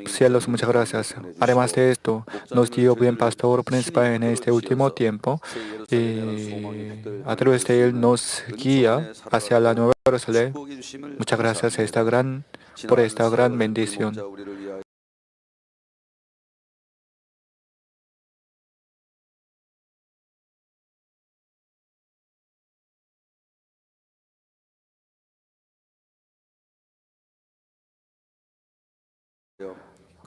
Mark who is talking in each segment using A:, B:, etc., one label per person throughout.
A: cielos, muchas gracias. Además de esto, nos dio buen pastor principal en este último tiempo y a través de él nos guía hacia la Nueva Jerusalén. Muchas gracias por esta gran bendición.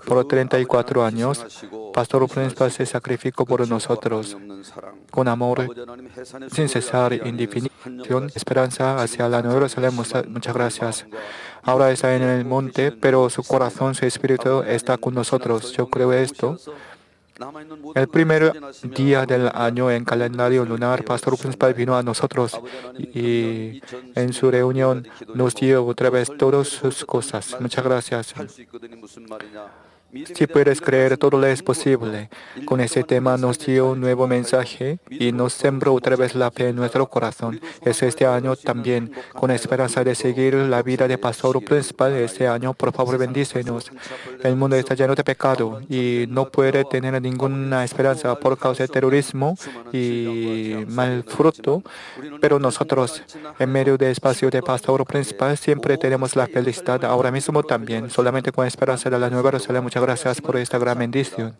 A: Por 34 años, pastor principal se sacrificó por nosotros con amor sin cesar, indefinición, esperanza hacia la Nueva Jerusalén. Muchas gracias. Ahora está en el monte, pero su corazón, su espíritu está con nosotros. Yo creo esto. El primer día del año en calendario lunar, pastor principal vino a nosotros y en su reunión nos dio otra vez todas sus cosas. Muchas gracias. Si puedes creer, todo le es posible. Con ese tema nos dio un nuevo mensaje y nos sembró otra vez la fe en nuestro corazón. Es este año también, con esperanza de seguir la vida de pastor principal este año, por favor bendícenos. El mundo está lleno de pecado y no puede tener ninguna esperanza por causa del terrorismo y mal fruto. Pero nosotros, en medio del espacio de pastor principal, siempre tenemos la felicidad. Ahora mismo también, solamente con esperanza de la Nueva Jerusalén. Muchas gracias por esta gran bendición.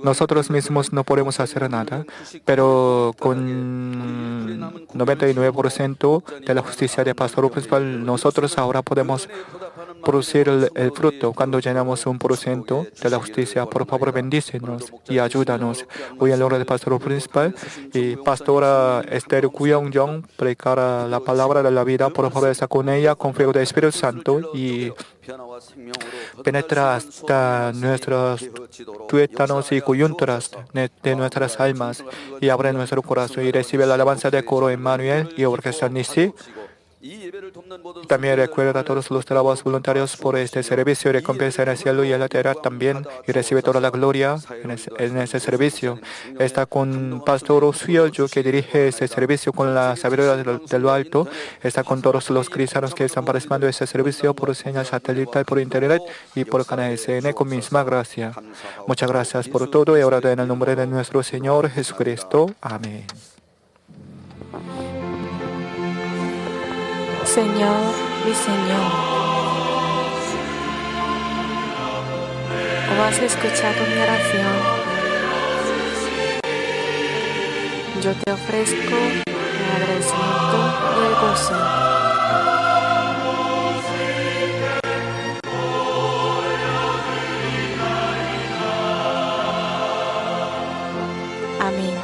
A: Nosotros mismos no podemos hacer nada, pero con 99% de la justicia de pastor principal, nosotros ahora podemos producir el fruto. Cuando llenamos 1% de la justicia, por favor bendícenos y ayúdanos. Hoy en la hora del pastor principal y pastora Esther Kuyong predicará la palabra de la vida. Por favor está con ella, con fuego del Espíritu Santo y penetra hasta nuestros tuétanos y coyunturas de nuestras almas y abre nuestro corazón y recibe la alabanza de coro Emmanuel y orquesta Nisi. También recuerda a todos los trabajos voluntarios por este servicio y recompensa en el cielo y en la tierra también y recibe toda la gloria en ese servicio. Está con Pastor Suyolju que dirige este servicio con la sabiduría de lo alto. Está con todos los cristianos que están participando de este servicio por señal satelital, por internet y por canal SN con misma gracia. Muchas gracias por todo y ahora en el nombre de nuestro Señor Jesucristo. Amén.
B: Señor, mi Señor, ¿cómo has escuchado mi oración? Yo te ofrezco el agradecimiento y el gozo. Amén.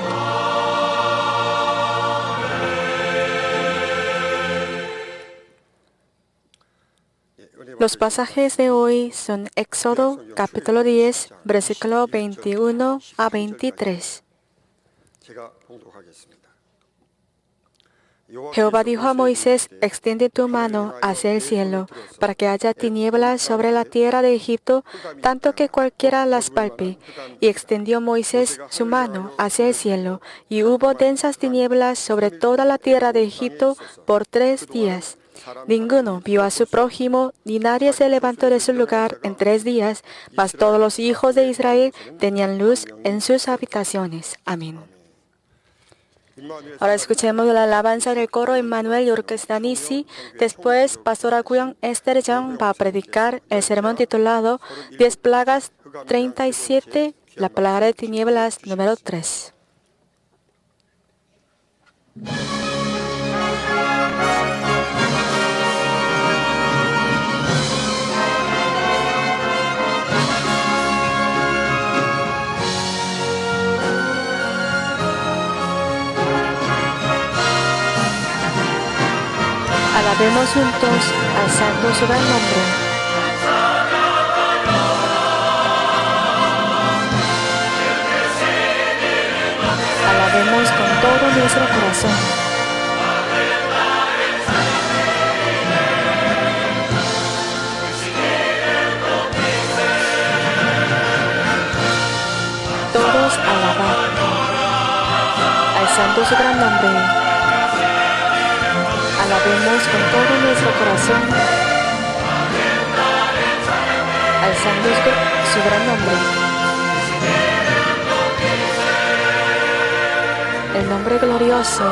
B: Los pasajes de hoy son Éxodo capítulo 10, versículo 21 a 23. Jehová dijo a Moisés, extiende tu mano hacia el cielo, para que haya tinieblas sobre la tierra de Egipto, tanto que cualquiera las palpe. Y extendió Moisés su mano hacia el cielo, y hubo densas tinieblas sobre toda la tierra de Egipto por 3 días. Ninguno vio a su prójimo, ni nadie se levantó de su lugar en 3 días, mas todos los hijos de Israel tenían luz en sus habitaciones. Amén. Ahora escuchemos la alabanza del coro Emmanuel y orquesta Nisi. Después, pastora Kuyong Esther Jang va a predicar el sermón titulado 10 plagas 37, la plaga de tinieblas número 3. Alabemos juntos al santo su gran nombre. Alabemos con todo nuestro corazón. Todos alabar al santo su gran nombre. Alabemos con todo nuestro corazón alzando su gran nombre. El nombre glorioso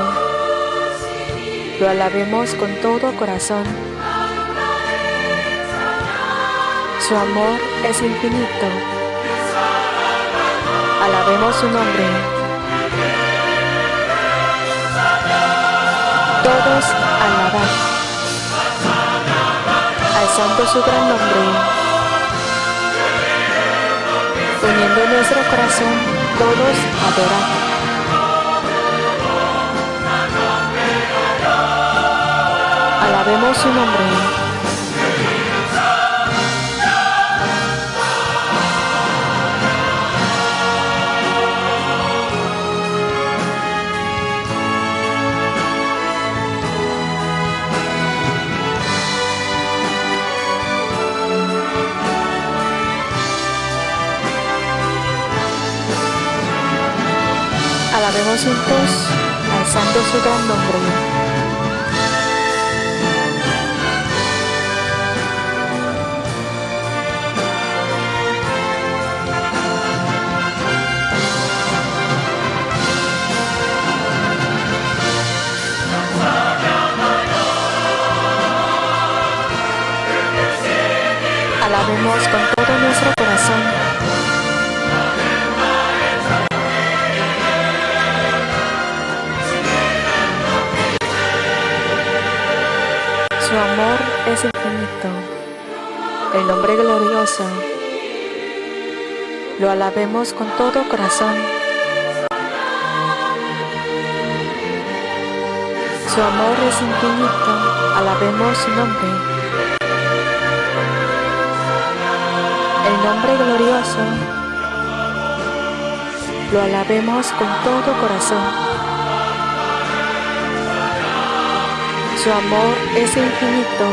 B: lo alabemos con todo corazón. Su amor es infinito. Alabemos su nombre. Todos alabar, alzando su gran nombre, uniendo nuestro corazón, todos adorar. Alabemos su nombre. Alabemos juntos, alzando su gran nombre. Alabemos con todo nuestro corazón. Su amor es infinito. El nombre glorioso lo alabemos con todo corazón. Su amor es infinito. Alabemos su nombre. El nombre glorioso lo alabemos con todo corazón. Su amor es infinito.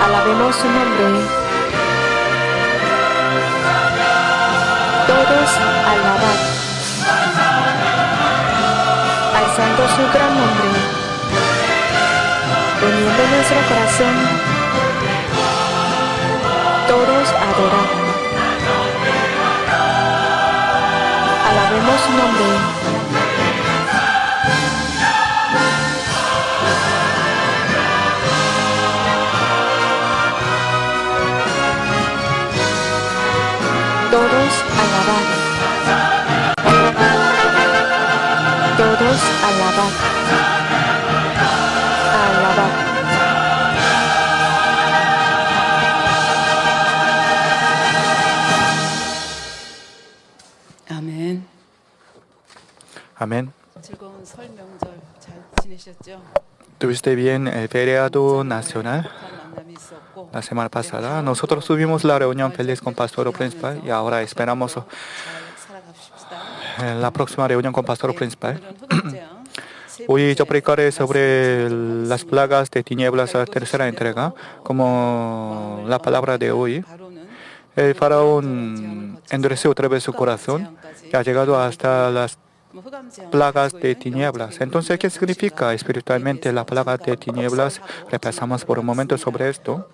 B: Alabemos su nombre. Todos alabar, alzando su gran nombre, uniendo nuestro corazón, todos adorar. Alabemos su nombre. Todos alabar. Todos alabar. Alabar.
C: 아멘.
A: Amén.
C: 즐거운 설 명절 잘 지내셨죠?
A: ¿Tuviste bien el feriado nacional?
C: 북한 만남이 있었고
A: La semana pasada nosotros tuvimos la reunión feliz con Pastor Principal y ahora esperamos
C: 잘 살아갑시다.
A: la próxima reunión con Pastor Principal.
C: 오늘은 흑암제왕 세
A: Hoy yo
C: 번째
A: predicaré sobre
C: 말씀을
A: las plagas de tinieblas, la tercera entrega, como la palabra de hoy.
C: 바로는
A: El faraón endureció otra vez su corazón y ha llegado hasta las plagas de tinieblas. Entonces, ¿qué significa espiritualmente la plaga de tinieblas? Repasamos por un momento sobre esto.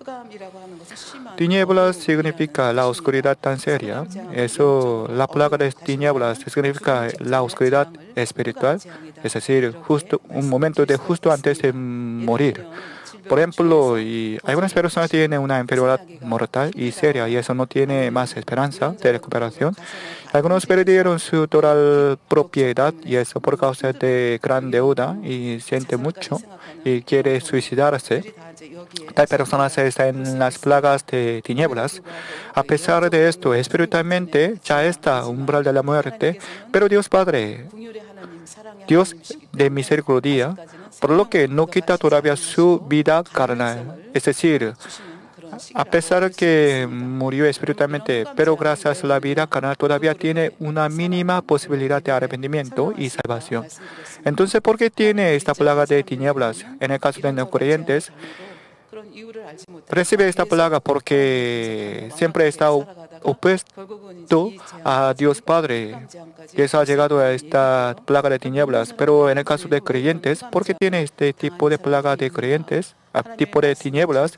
A: Tinieblas significa la oscuridad tan seria. Eso, la plaga de tinieblas significa la oscuridad espiritual, es decir, justo un momento de justo antes de morir. Por ejemplo, algunas personas tienen una enfermedad mortal y seria y eso no tiene más esperanza de recuperación. Algunos perdieron su total propiedad y eso por causa de gran deuda y siente mucho y quiere suicidarse. Tal persona está en las plagas de tinieblas. A pesar de esto, espiritualmente ya está umbral de la muerte, pero Dios Padre, Dios de misericordia, por lo que no quita todavía su vida carnal. Es decir, a pesar que murió espiritualmente, pero gracias a la vida carnal todavía tiene una mínima posibilidad de arrepentimiento y salvación. Entonces, ¿por qué tiene esta plaga de tinieblas? En el caso de los creyentes, recibe esta plaga porque siempre está opuesto a Dios Padre, que ha llegado a esta plaga de tinieblas. Pero en el caso de creyentes, ¿por qué tiene este tipo de plaga de creyentes, tipo de tinieblas?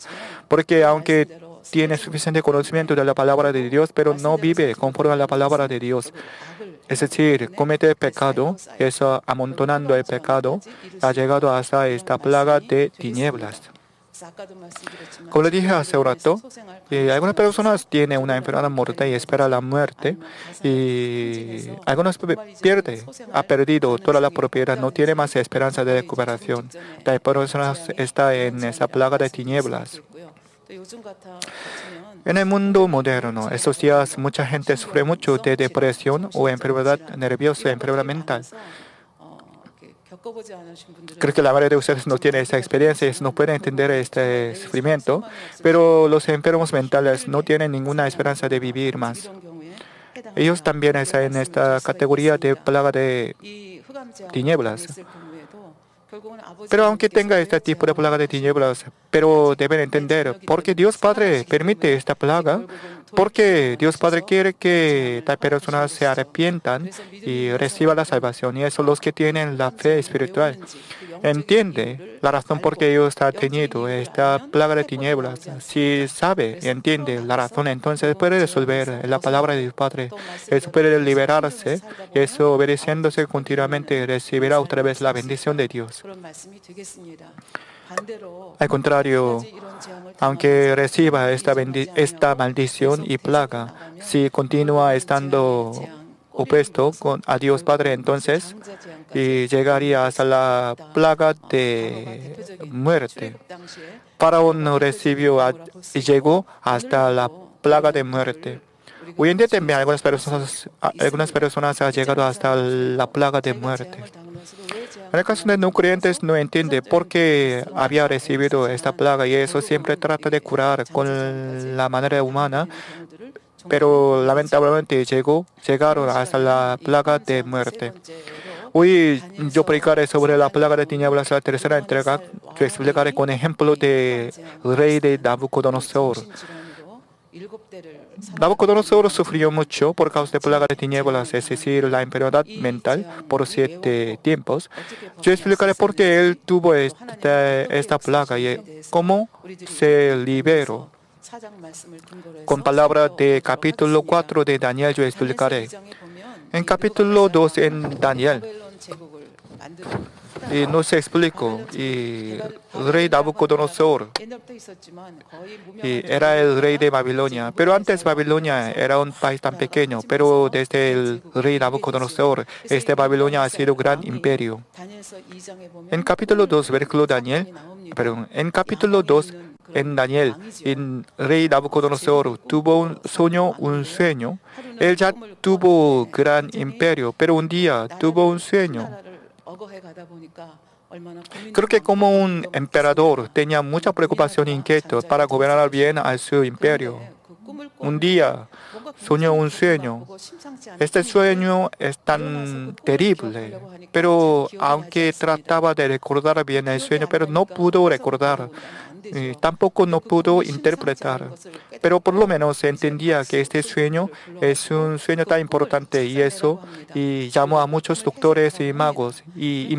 A: Porque aunque tiene suficiente conocimiento de la palabra de Dios, pero no vive conforme a la palabra de Dios. Es decir, comete pecado, eso amontonando el pecado, ha llegado hasta esta plaga de tinieblas. Como le dije hace un rato, algunas personas tienen una enfermedad mortal y esperan la muerte, y algunos ha perdido toda la propiedad, no tiene más esperanza de recuperación. Tal persona está en esa plaga de tinieblas. En el mundo moderno, estos días mucha gente sufre mucho de depresión o enfermedad nerviosa, enfermedad mental. Creo que la mayoría de ustedes no tiene esa experiencia, no pueden entender este sufrimiento, pero los enfermos mentales no tienen ninguna esperanza de vivir más. Ellos también están en esta categoría de plaga de tinieblas. Pero aunque tenga este tipo de plaga de tinieblas, pero deben entender por qué Dios Padre permite esta plaga, porque Dios Padre quiere que tal personas se arrepientan y reciban la salvación. Y eso los que tienen la fe espiritual. Entiende la razón por qué Dios ha tenido esta plaga de tinieblas. Si sabe y entiende la razón, entonces puede resolver la palabra de Dios Padre. Eso puede liberarse, y eso obedeciéndose continuamente recibirá otra vez la bendición de Dios. Al contrario, aunque reciba esta maldición y plaga, si continúa estando opuesto a Dios Padre, entonces llegaría hasta la plaga de muerte. Faraón recibió y llegó hasta la plaga de muerte. Hoy en día también algunas personas han llegado hasta la plaga de muerte. En el caso de no creyentes no entiende por qué había recibido esta plaga, y eso siempre trata de curar con la manera humana, pero lamentablemente llegaron hasta la plaga de muerte. Hoy yo predicaré sobre la plaga de tinieblas, la tercera entrega. Yo explicaré con ejemplo del rey de Nabucodonosor. Nabucodonosor sufrió mucho por causa de plaga de tinieblas, es decir, la enfermedad mental, por 7 tiempos. Yo explicaré por qué él tuvo esta plaga y cómo se liberó. Con palabras de capítulo 4 de Daniel yo explicaré. En capítulo 2 en Daniel, y no se explicó, y el rey Nabucodonosor era el rey de Babilonia. Pero antes Babilonia era un país tan pequeño, pero desde el rey Nabucodonosor, Babilonia ha sido un gran imperio. En capítulo 2, en capítulo 2, en Daniel, el rey Nabucodonosor tuvo un sueño. Él ya tuvo gran imperio, pero un día tuvo un sueño. Creo que como un emperador tenía mucha preocupación e inquietud para gobernar bien a su imperio. Un día soñó un sueño. Este sueño es tan terrible, pero aunque trataba de recordar bien el sueño, pero no pudo recordar. Tampoco no pudo interpretar, pero por lo menos entendía que este sueño es un sueño tan importante, y llamó a muchos doctores y magos y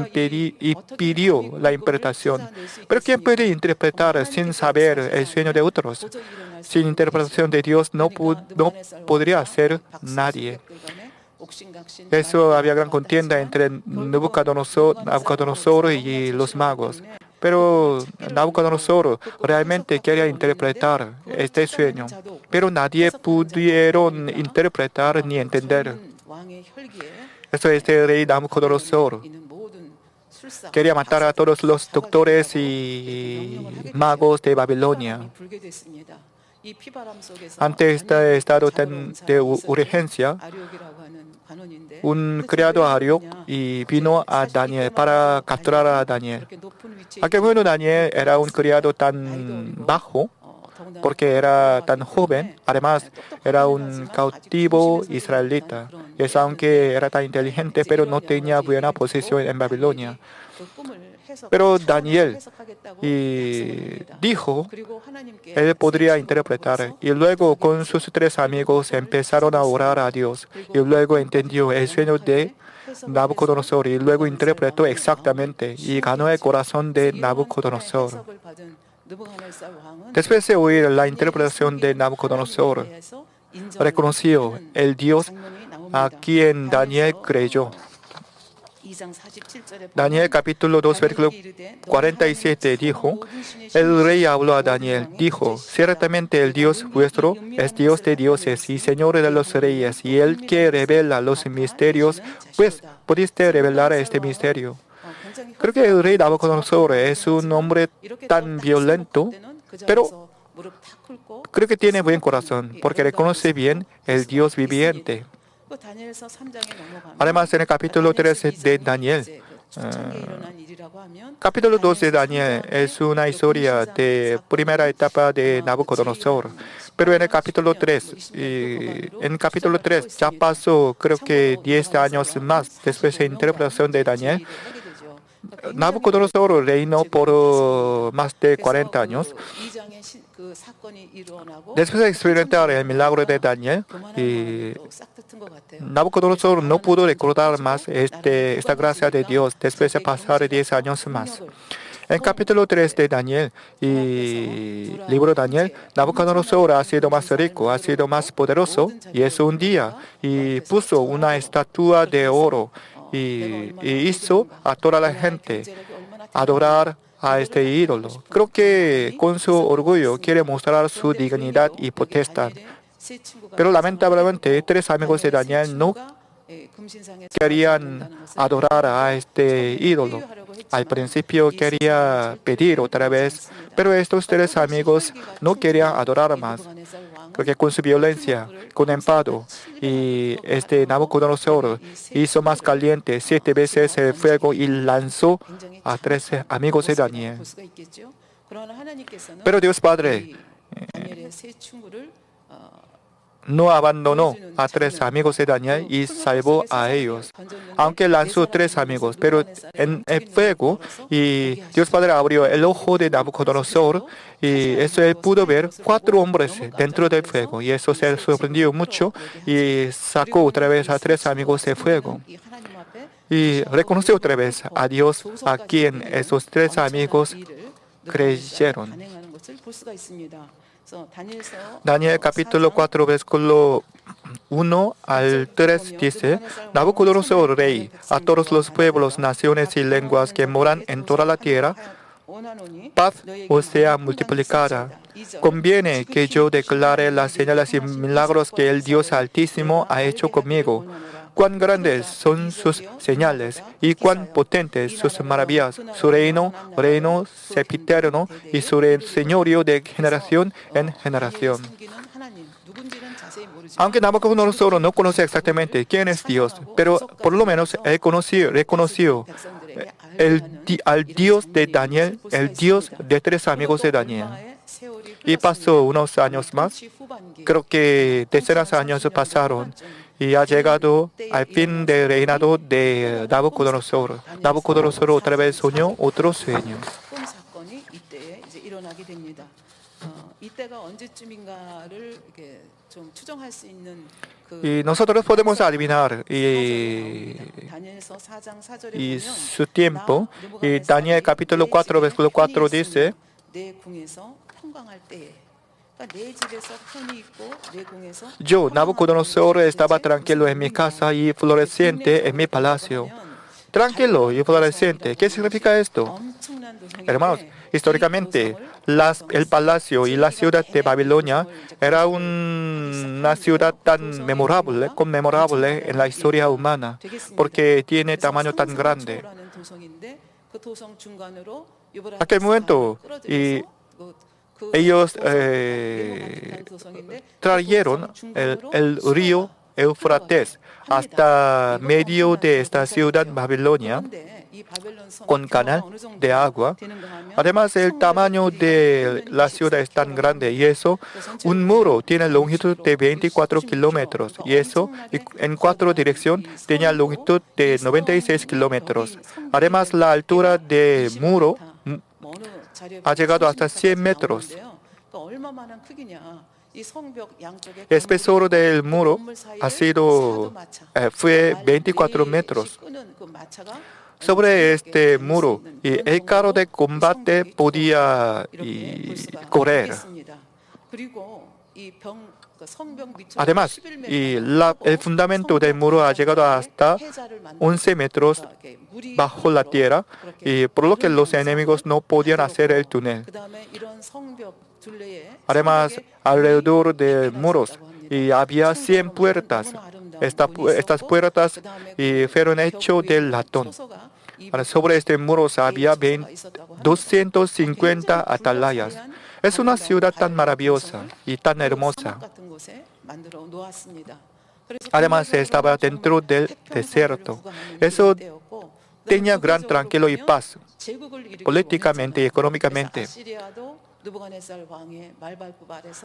A: pidió la interpretación. Pero ¿quién puede interpretar sin saber el sueño de otros? Sin interpretación de Dios no podría ser nadie. Eso había gran contienda entre Nabucodonosor y los magos. Pero Nabucodonosor realmente quería interpretar este sueño, pero nadie pudieron interpretar ni entender. Eso es el rey Nabucodonosor. Quería matar a todos los doctores y magos de Babilonia. Ante este estado de urgencia, un criado Ariok vino a Daniel para capturar a Daniel. Aunque bueno, Daniel era un criado tan bajo, porque era tan joven, además era un cautivo israelita. Aunque era tan inteligente, pero no tenía buena posición en Babilonia. Pero Daniel dijo, él podría interpretar. Y luego con sus 3 amigos empezaron a orar a Dios. Y luego entendió el sueño de Nabucodonosor. Y luego interpretó exactamente y ganó el corazón de Nabucodonosor. Después de oír la interpretación de Nabucodonosor, reconoció el Dios a quien Daniel creyó. Daniel capítulo 2, versículo 47 dijo, el rey habló a Daniel, dijo, ciertamente el Dios vuestro es Dios de dioses y Señor de los reyes, y el que revela los misterios, pues pudiste revelar este misterio. Creo que el rey Nabucodonosor es un hombre tan violento, pero creo que tiene buen corazón, porque reconoce bien el Dios viviente. Además, en el capítulo 13 de Daniel, capítulo 2 de Daniel es una historia de primera etapa de Nabucodonosor. Pero en el capítulo 3, ya pasó creo que 10 años más después de la interpretación de Daniel. Nabucodonosor reinó por más de 40 años. Después de experimentar el milagro de Daniel, Nabucodonosor no pudo recordar más esta gracia de Dios después de pasar 10 años más. En capítulo 3 de Daniel y libro de Daniel, Nabucodonosor ha sido más rico, ha sido más poderoso, y es un día, y puso una estatua de oro y hizo a toda la gente adorar a este ídolo. Creo que con su orgullo quiere mostrar su dignidad y potestad. Pero lamentablemente, 3 amigos de Daniel no querían adorar a este ídolo. Al principio quería pedir otra vez, pero estos 3 amigos no querían adorar más, porque con su violencia, con enfado, y Nabucodonosor hizo más caliente 7 veces el fuego y lanzó a 13 amigos de Daniel. Pero Dios Padre no abandonó a 3 amigos de Daniel y salvó a ellos. Aunque lanzó 3 amigos, pero en el fuego, y Dios Padre abrió el ojo de Nabucodonosor, y eso él pudo ver 4 hombres dentro del fuego, y eso se sorprendió mucho, y sacó otra vez a 3 amigos del fuego. Y reconoció otra vez a Dios, a quien esos 3 amigos creyeron. Daniel capítulo 4, versículo 1 al 3 dice, Nabucodonosor rey, a todos los pueblos, naciones y lenguas que moran en toda la tierra, paz os sea multiplicada. Conviene que yo declare las señales y milagros que el Dios Altísimo ha hecho conmigo. Cuán grandes son sus señales y cuán potentes sus maravillas. Su reino sempiterno y su señorío de generación en generación. Aunque Nabucodonosor no conoce exactamente quién es Dios, pero por lo menos él reconoció al Dios de Daniel, el Dios de 3 amigos de Daniel. Y pasó unos años más, creo que decenas de años pasaron, y ha llegado al fin del reinado de Nabucodonosor. Nabucodonosor otra vez soñó otro sueño. Y nosotros podemos adivinar y su tiempo. Y Daniel capítulo 4, versículo 4 dice, yo, Nabucodonosor, estaba tranquilo en mi casa y floreciente en mi palacio. Tranquilo y floreciente. ¿Qué significa esto? Hermanos, históricamente, el palacio y la ciudad de Babilonia era una ciudad tan conmemorable en la historia humana, porque tiene tamaño tan grande. En aquel momento, ellos trajeron el río Éufrates hasta medio de esta ciudad Babilonia con canal de agua. Además, el tamaño de la ciudad es tan grande y eso, un muro tiene longitud de 24 kilómetros y eso, en 4 direcciones, tenía longitud de 96 kilómetros. Además, la altura del muro ha llegado hasta 100 metros. El espesor del muro fue 24 metros. sobre este muro y el carro de combate podía correr. Además, el fundamento del muro ha llegado hasta 11 metros bajo la tierra, y por lo que los enemigos no podían hacer el túnel. Además, alrededor de muros había 100 puertas. Estas puertas fueron hechas de latón. Ahora, sobre este muro había 250 atalayas. Es una ciudad tan maravillosa y tan hermosa. Además, estaba dentro del desierto. Eso tenía gran tranquilo y paz, políticamente y económicamente.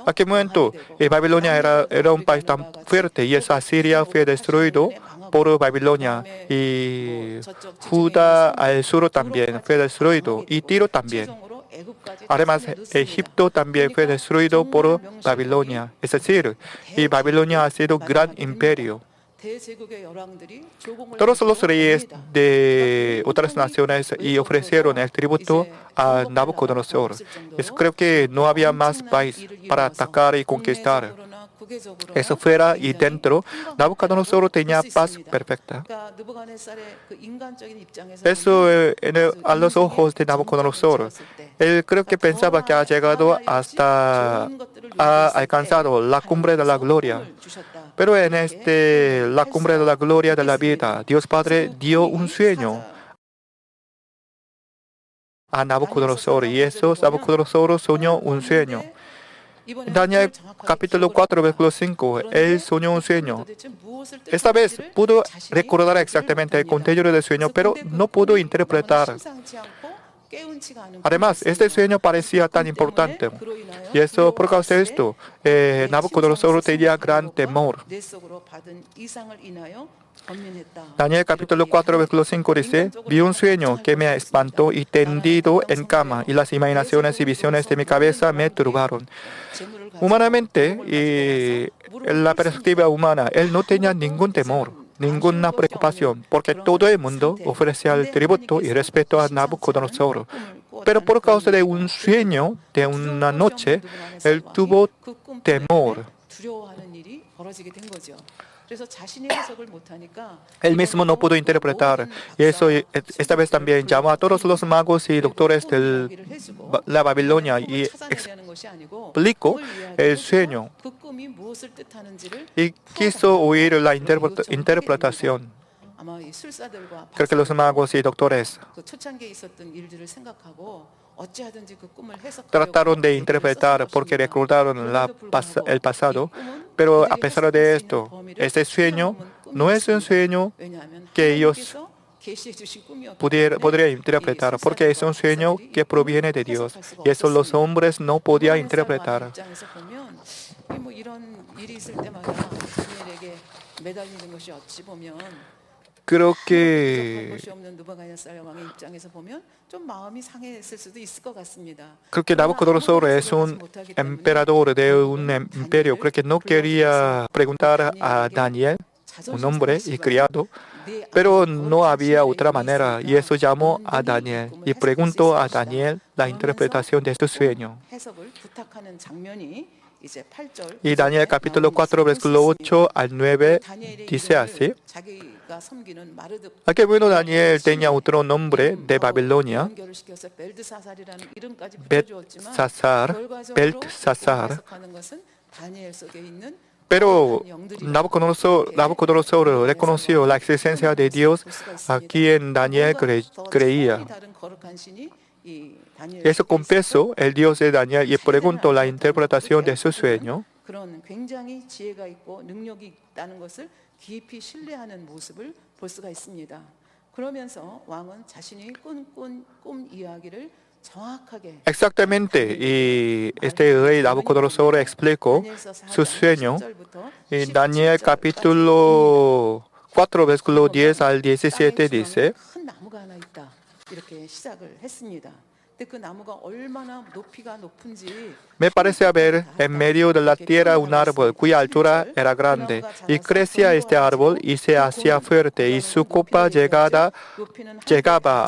A: Aquel momento, Babilonia era un país tan fuerte y Asiria fue destruido por Babilonia, y Judá al sur también fue destruido y Tiro también. Además, Egipto también fue destruido por Babilonia. Es decir, Babilonia ha sido un gran imperio. Todos los reyes de otras naciones ofrecieron el tributo a Nabucodonosor. Creo que no había más país para atacar y conquistar. Eso fuera y dentro, Nabucodonosor tenía paz perfecta. Eso a los ojos de Nabucodonosor. Él creo que pensaba que ha llegado ha alcanzado la cumbre de la gloria. Pero en la cumbre de la gloria de la vida, Dios Padre dio un sueño a Nabucodonosor, y Nabucodonosor soñó un sueño. Daniel capítulo 4, versículo 5, él soñó un sueño. Esta vez pudo recordar exactamente el contenido del sueño, pero no pudo interpretar. Además, este sueño parecía tan importante. Y por causa de esto, Nabucodonosor tenía gran temor. Daniel capítulo 4, versículo 5 dice: vi un sueño que me espantó y tendido en cama, y las imaginaciones y visiones de mi cabeza me turbaron. Humanamente, en la perspectiva humana, él no tenía ningún temor, ninguna preocupación, porque todo el mundo ofrecía el tributo y respeto a Nabucodonosor. Pero por causa de un sueño de una noche, él tuvo temor. Él mismo no pudo interpretar. Y esta vez también llamó a todos los magos y doctores de la Babilonia y explicó el sueño. Y quiso oír la interpretación. Creo que los magos y doctores trataron de interpretar porque recordaron el pasado, pero a pesar de esto, este sueño no es un sueño que ellos podrían interpretar, porque es un sueño que proviene de Dios, y eso los hombres no podían interpretar. Creo que Nabucodonosor es un emperador de un imperio. Creo que no quería preguntar a Daniel, un hombre y criado, pero no había otra manera, y eso llamó a Daniel y preguntó a Daniel la interpretación de este sueño. Y Daniel capítulo 4, versículo 8 al 9 dice así: aquel bueno Daniel tenía otro nombre de Babilonia, Beltsasar. Pero Nabucodonosor reconoció la existencia de Dios a quien Daniel creía. Eso confesó el Dios de Daniel y preguntó la interpretación de su sueño. Exactamente, y este rey Nabucodonosor explicó su sueño en Daniel capítulo 4, versículo 10 al 17 dice:
C: 근데 그 나무가 얼마나 높이가 높은지
A: Me parece haber en medio de la tierra un árbol cuya altura era grande, y crecía este árbol y se hacía fuerte, y su copa llegaba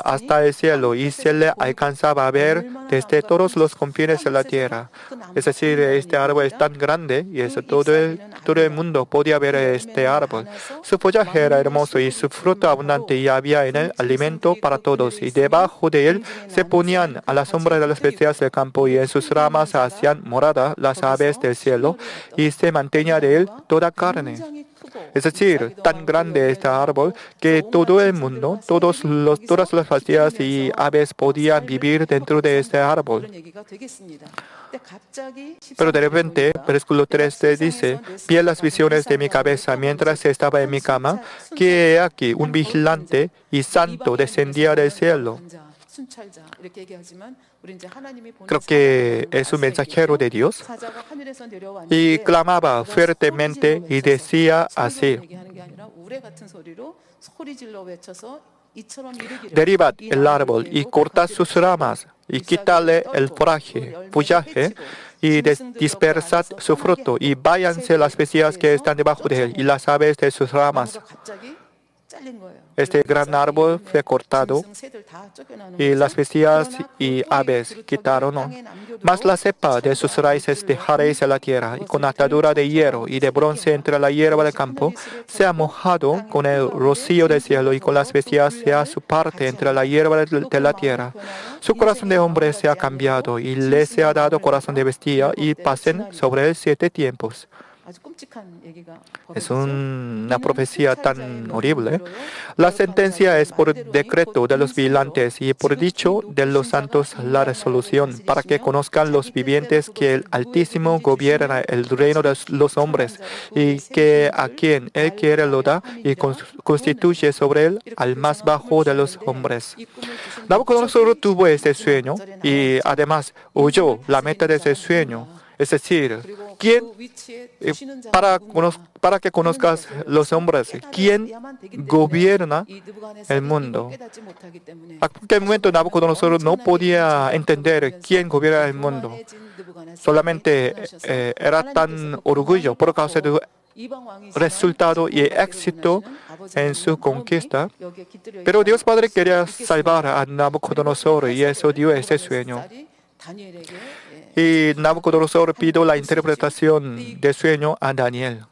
A: hasta el cielo y se le alcanzaba a ver desde todos los confines de la tierra. Es decir, este árbol es tan grande y todo el mundo podía ver este árbol. Su follaje era hermoso y su fruto abundante, y había en él alimento para todos, y debajo de él se ponían a la sombra de las bestias del campo, y en sus ramas hacían morada las aves del cielo, y se mantenía de él toda carne. Es decir, tan grande este árbol que todo el mundo, todas las bestias y aves podían vivir dentro de este árbol. Pero de repente, versículo 13 dice: vi las visiones de mi cabeza mientras estaba en mi cama, que he aquí un vigilante y santo descendía del cielo. Creo que es un mensajero de Dios, y clamaba fuertemente y decía así: derribad el árbol y cortad sus ramas, y quitadle el follaje y dispersad su fruto, y váyanse las bestias que están debajo de él y las aves de sus ramas. Este gran árbol fue cortado y las bestias y aves quitaron. Mas la cepa de sus raíces dejaréis en la tierra, y con atadura de hierro y de bronce entre la hierba del campo se ha mojado con el rocío del cielo, y con las bestias sea su parte entre la hierba de la tierra. Su corazón de hombre se ha cambiado, y le se ha dado corazón de bestia, y pasen sobre él 7 tiempos. Es una profecía tan horrible. La sentencia es por decreto de los vigilantes y por dicho de los santos la resolución, para que conozcan los vivientes que el Altísimo gobierna el reino de los hombres, y que a quien Él quiere lo da, y constituye sobre él al más bajo de los hombres. Nabucodonosor tuvo este sueño y además oyó la meta de ese sueño. Es decir, para que conozcas los hombres, ¿quién gobierna el mundo? En aquel momento Nabucodonosor no podía entender quién gobierna el mundo. Solamente era tan orgullo por causa del resultado y éxito en su conquista. Pero Dios Padre quería salvar a Nabucodonosor, y eso dio ese sueño. Y Nabucodonosor pidió la interpretación del sueño a Daniel.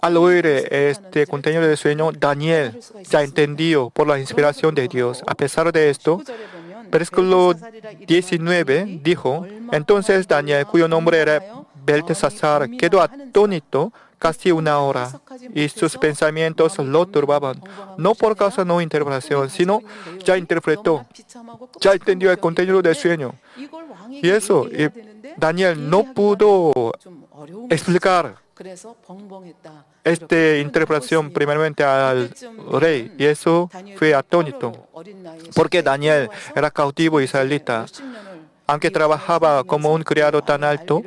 A: Al oír este contenido del sueño, Daniel ya entendió por la inspiración de Dios. A pesar de esto, versículo 19 dijo: entonces Daniel, cuyo nombre era Beltesazar, quedó atónito casi 1 hora, y sus pensamientos lo turbaban, no por causa de no interpretación, sino ya interpretó, ya entendió el contenido del sueño. Y eso, Daniel no pudo explicar esta interpretación primeramente al rey, y eso fue atónito, porque Daniel era cautivo israelita, aunque trabajaba como un criado tan alto.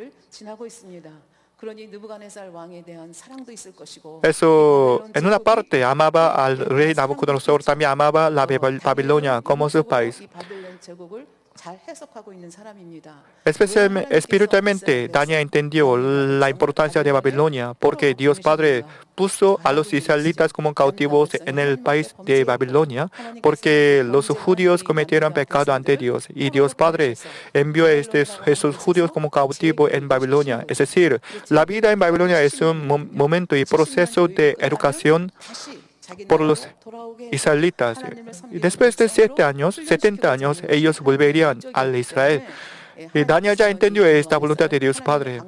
A: Eso, en una parte, amaba al rey Nabucodonosor, también amaba la Babilonia como su país. Espiritualmente, Daniel entendió la importancia de Babilonia, porque Dios Padre puso a los israelitas como cautivos en el país de Babilonia, porque los judíos cometieron pecado ante Dios, y Dios Padre envió a esos judíos como cautivos en Babilonia. Es decir, la vida en Babilonia es un momento y proceso de educación por los israelitas. Y después de 70 años, ellos volverían al Israel. Y Daniel ya entendió esta voluntad de Dios Padre.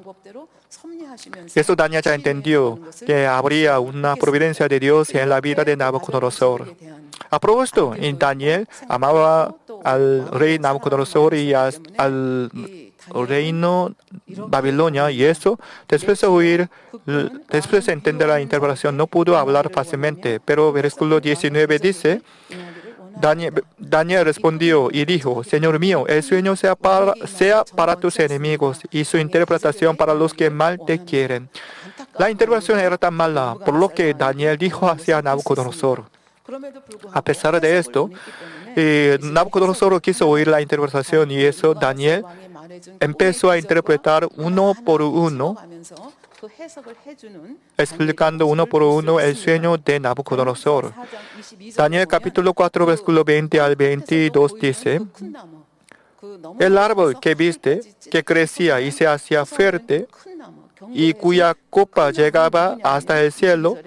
A: Eso Daniel ya entendió que habría una providencia de Dios en la vida de Nabucodonosor. A propósito, Daniel amaba al rey Nabucodonosor y al reino Babilonia, y eso, después de entender la interpretación, no pudo hablar fácilmente. Pero versículo 19 dice: Daniel respondió y dijo: Señor mío, el sueño sea para tus enemigos, y su interpretación para los que mal te quieren. La interpretación era tan mala, por lo que Daniel dijo hacia Nabucodonosor: A pesar de esto, Nabucodonosor quiso oír la interpretación y eso Daniel empezó a interpretar uno por uno, explicando uno por uno el sueño de Nabucodonosor. Daniel capítulo 4, versículo 20 al 22 dice, el árbol que viste, que crecía y se hacía fuerte, y cuya copa llegaba hasta el cielo,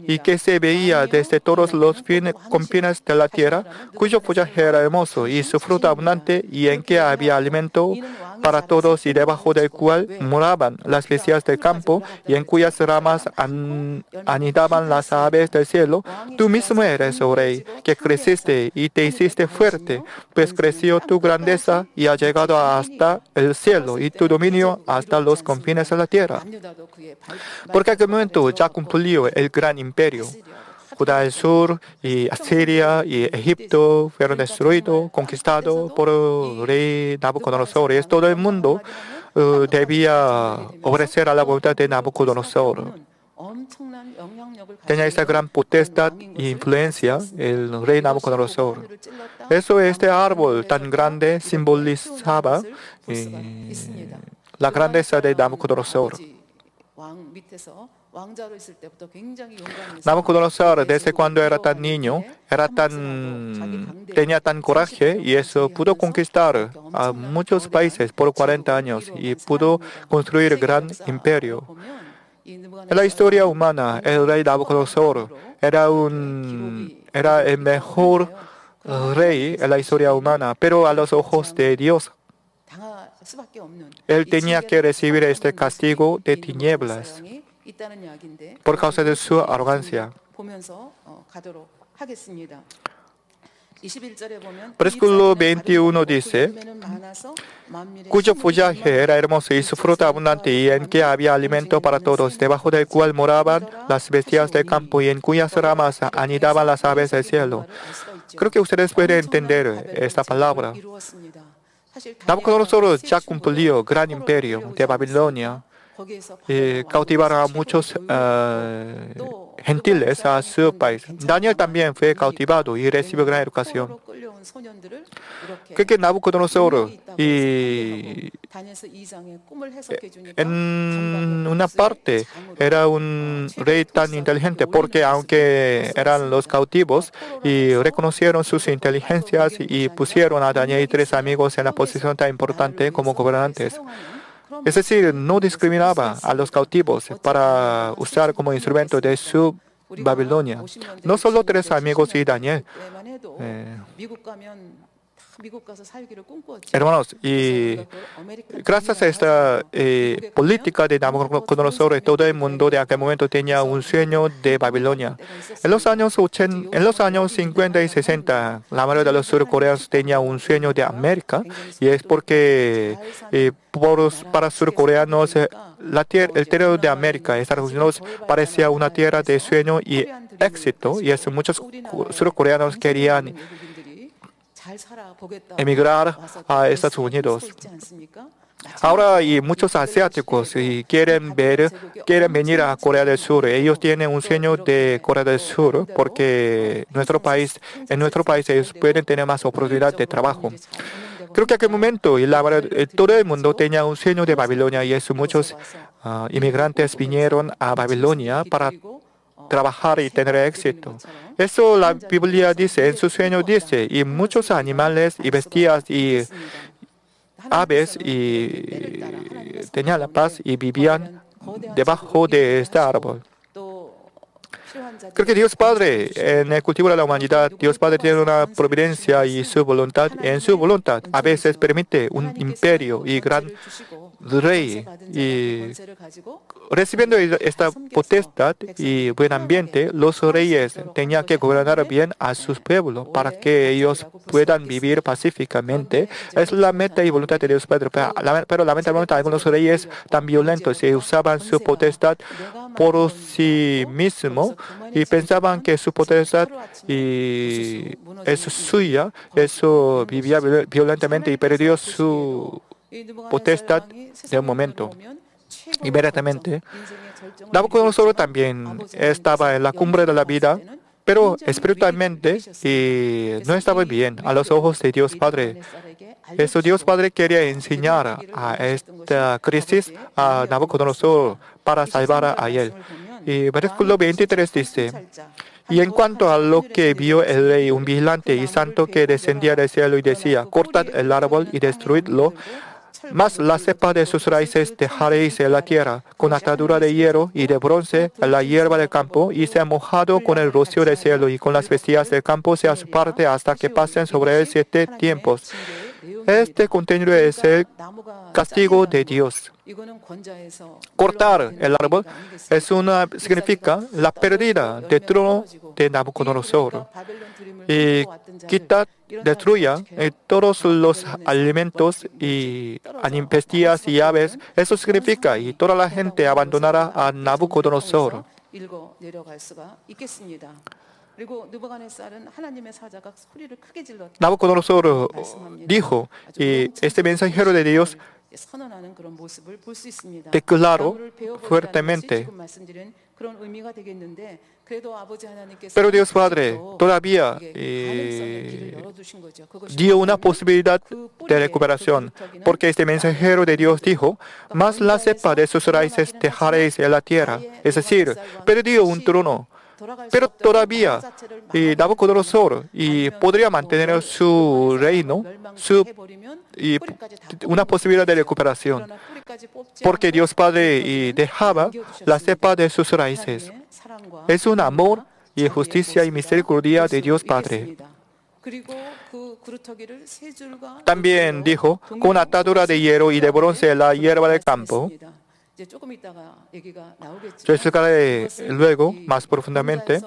A: y que se veía desde todos los confines de la tierra, cuyo follaje era hermoso y su fruto abundante, y en que había alimento para todos, y debajo del cual moraban las bestias del campo, y en cuyas ramas anidaban las aves del cielo. Tú mismo eres, oh rey, que creciste y te hiciste fuerte, pues creció tu grandeza y ha llegado hasta el cielo, y tu dominio hasta los confines de la tierra. Porque en aquel momento ya cumplió el gran imperio. Judá del sur y Asiria y Egipto fueron destruidos, conquistados por el rey Nabucodonosor. Y todo el mundo debía obedecer a la voluntad de Nabucodonosor. Tenía esta gran potestad e influencia el rey Nabucodonosor. Eso, este árbol tan grande simbolizaba la grandeza de Nabucodonosor. Nabucodonosor, desde cuando era tan niño, tenía tan coraje y eso pudo conquistar a muchos países por 40 años y pudo construir gran imperio. En la historia humana, el rey Nabucodonosor era el mejor rey en la historia humana, pero a los ojos de Dios, él tenía que recibir este castigo de tinieblas por causa de su arrogancia. Versículo 21 dice, cuyo follaje era hermoso y su fruta abundante, y en que había alimento para todos, debajo del cual moraban las bestias del campo, y en cuyas ramas anidaban las aves del cielo. Creo que ustedes pueden entender esta palabra. Nabucodonosor ya cumplió gran imperio de Babilonia y cautivaron a muchos gentiles a su país. Daniel también fue cautivado y recibió gran educación. Creo que Nabucodonosor en una parte era un rey tan inteligente, porque aunque eran los cautivos y reconocieron sus inteligencias y pusieron a Daniel y 3 amigos en la posición tan importante como gobernantes. Es decir, no discriminaba a los cautivos para usar como instrumento de su Babilonia. No solo 3 amigos y Daniel. Hermanos, y gracias a esta política de Nabucodonosor, todo el mundo de aquel momento tenía un sueño de Babilonia. En los años 50 y 60, la mayoría de los surcoreanos tenía un sueño de América, y es porque para surcoreanos el territorio de América, Estados Unidos, parecía una tierra de sueño y éxito, y es muchos surcoreanos querían emigrar a Estados Unidos. Ahora hay muchos asiáticos y quieren venir a Corea del Sur. Ellos tienen un sueño de Corea del Sur porque en nuestro país ellos pueden tener más oportunidad de trabajo. Creo que en aquel momento todo el mundo tenía un sueño de Babilonia, y muchos inmigrantes vinieron a Babilonia para trabajar y tener éxito. Eso la Biblia dice, en su sueño dice, y muchos animales y bestias y aves y tenían la paz y vivían debajo de este árbol. Creo que Dios Padre, en el cultivo de la humanidad, Dios Padre tiene una providencia y su voluntad. En su voluntad a veces permite un imperio y gran rey, y recibiendo esta potestad y buen ambiente, los reyes tenían que gobernar bien a sus pueblos para que ellos puedan vivir pacíficamente. Es la meta y voluntad de Dios Padre. Pero lamentablemente algunos reyes tan violentos y usaban su potestad por sí mismos y pensaban que su potestad es suya. Eso vivía violentamente y perdió su potestad de un momento. Inmediatamente, Nabucodonosor también estaba en la cumbre de la vida pero espiritualmente no estaba bien a los ojos de Dios Padre. Eso Dios Padre quería enseñar a esta crisis a Nabucodonosor para salvar a él. Y versículo 23 dice, y en cuanto a lo que vio el rey, un vigilante y santo que descendía del cielo y decía, cortad el árbol y destruidlo, mas la cepa de sus raíces dejaréis en la tierra, con atadura de hierro y de bronce, en la hierba del campo, y sea mojado con el rocío del cielo, y con las bestias del campo sea su parte hasta que pasen sobre él 7 tiempos. Este contenido es el castigo de Dios. Cortar el árbol significa la pérdida del trono de Nabucodonosor. Y destruya todos los alimentos y bestias y aves. Eso significa y toda la gente abandonará a Nabucodonosor. Nabucodonosor dijo, y este mensajero de Dios declaró fuertemente, pero Dios Padre todavía dio una posibilidad de recuperación, porque este mensajero de Dios dijo, mas la cepa de sus raíces dejaréis en la tierra, es decir, perdió un trono. Pero todavía Nabucodonosor podría mantener su reino, una posibilidad de recuperación, porque Dios Padre dejaba la cepa de sus raíces. Es un amor y justicia y misericordia de Dios Padre. También dijo, con atadura de hierro y de bronce en la hierba del campo. Yo explicaré luego más profundamente,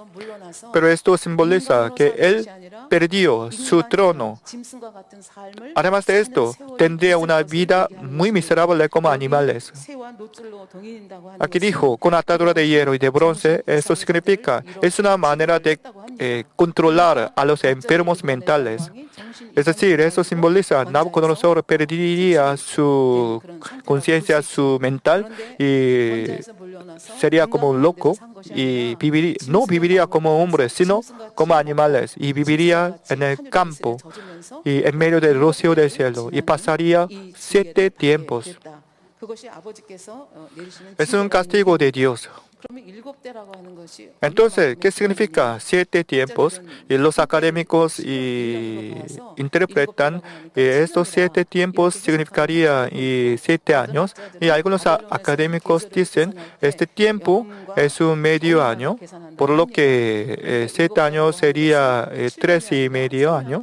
A: pero esto simboliza que él perdió su trono. Además de esto, tendría una vida muy miserable como animales. Aquí dijo, con atadura de hierro y de bronce, eso significa, es una manera de controlar a los enfermos mentales. Es decir, eso simboliza, Nabucodonosor perdería su conciencia, su mental, y sería como un loco, y no viviría como hombre, sino como animales, y viviría en el campo, y en medio del rocío del cielo, y pasaría 7 tiempos. Es un castigo de Dios. Entonces, ¿qué significa 7 tiempos? Y los académicos interpretan que estos 7 tiempos significaría 7 años. Y algunos académicos dicen este tiempo es un medio año, por lo que 7 años sería 3.5 años.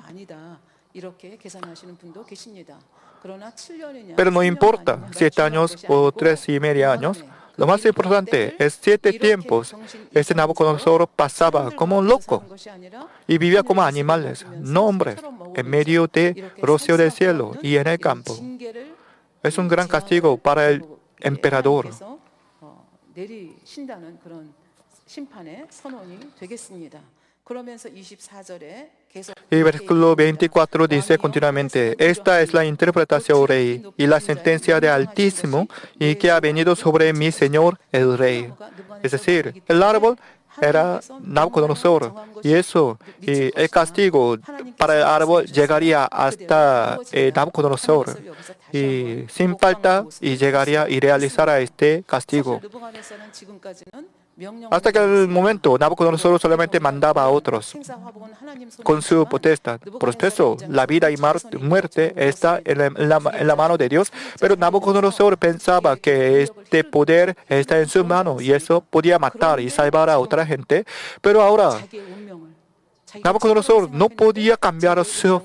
A: Pero no importa, 7 años o 3.5 años. Lo más importante es 7 tiempos. Este Nabucodonosor pasaba como un loco y vivía como animales, no hombres, en medio de rocío del cielo y en el campo. Es un gran castigo para el emperador. Y versículo 24 dice continuamente, esta es la interpretación, rey, y la sentencia del Altísimo, y que ha venido sobre mi Señor el Rey. Es decir, el árbol era Nabucodonosor, y el castigo para el árbol llegaría hasta Nabucodonosor, y sin falta, y llegaría y realizará este castigo. Hasta que el momento, Nabucodonosor solamente mandaba a otros con su potestad. Por eso, la vida y muerte está en la mano de Dios, pero Nabucodonosor pensaba que este poder está en su mano y eso podía matar y salvar a otra gente. Pero ahora, Nabucodonosor no podía cambiar su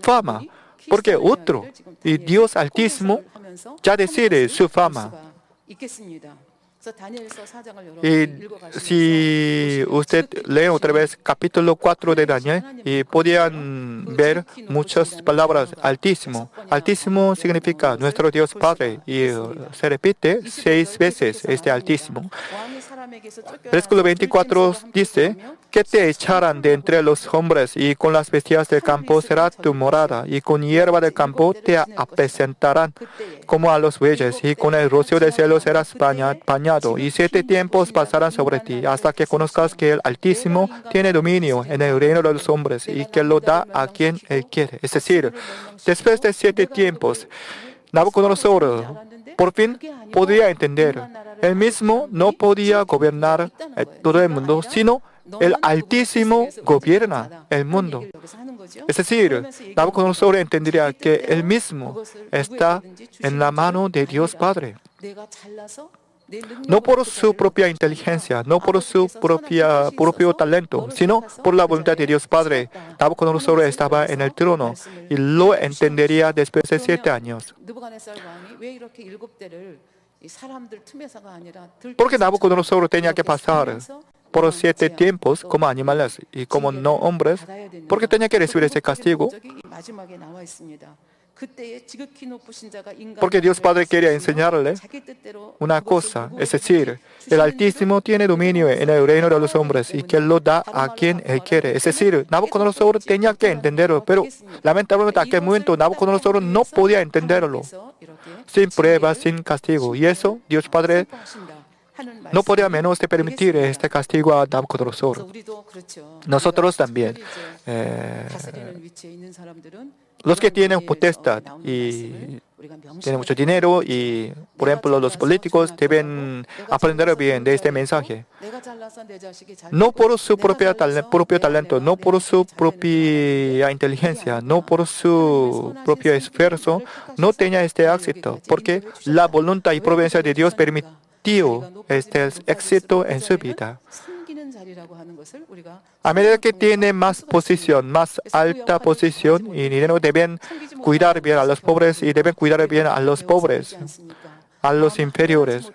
A: fama, porque otro, y Dios Altísimo, ya decide su fama. Y si usted lee otra vez capítulo 4 de Daniel, y podían ver muchas palabras, Altísimo. Altísimo significa nuestro Dios Padre, y se repite 6 veces este Altísimo. Versículo 24 dice que te echarán de entre los hombres y con las bestias del campo será tu morada y con hierba del campo te apacentarán como a los bueyes y con el rocío del cielo serás bañado y 7 tiempos pasarán sobre ti hasta que conozcas que el Altísimo tiene dominio en el reino de los hombres y que lo da a quien él quiere. Es decir, después de 7 tiempos, Nabucodonosor por fin podía entender. Él mismo no podía gobernar todo el mundo, sino el Altísimo gobierna el mundo. Es decir, Nabucodonosor entendería que él mismo está en la mano de Dios Padre. No por su propia inteligencia, no por su propio talento, sino por la voluntad de Dios Padre. Nabucodonosor estaba en el trono y lo entendería después de 7 años. Porque Nabucodonosor tenía que pasar por 7 tiempos como animales y como no hombres, porque tenía que recibir ese castigo. Porque Dios Padre quería enseñarle una cosa, es decir, el Altísimo tiene dominio en el reino de los hombres y que Él lo da a quien Él quiere. Es decir, Nabucodonosor tenía que entenderlo, pero lamentablemente en aquel momento Nabucodonosor no podía entenderlo, sin pruebas, sin castigo. Y eso Dios Padre no podía menos de permitir este castigo a Nabucodonosor. Nosotros también. Los que tienen potestad y tienen mucho dinero y, por ejemplo, los políticos deben aprender bien de este mensaje. No por su propio talento, no por su propia inteligencia, no por su propio esfuerzo, no tenía este éxito, porque la voluntad y providencia de Dios permitió este éxito en su vida. A medida que tiene más posición, más alta posición y dinero, deben cuidar bien a los pobres y deben cuidar bien a los pobres, a los inferiores.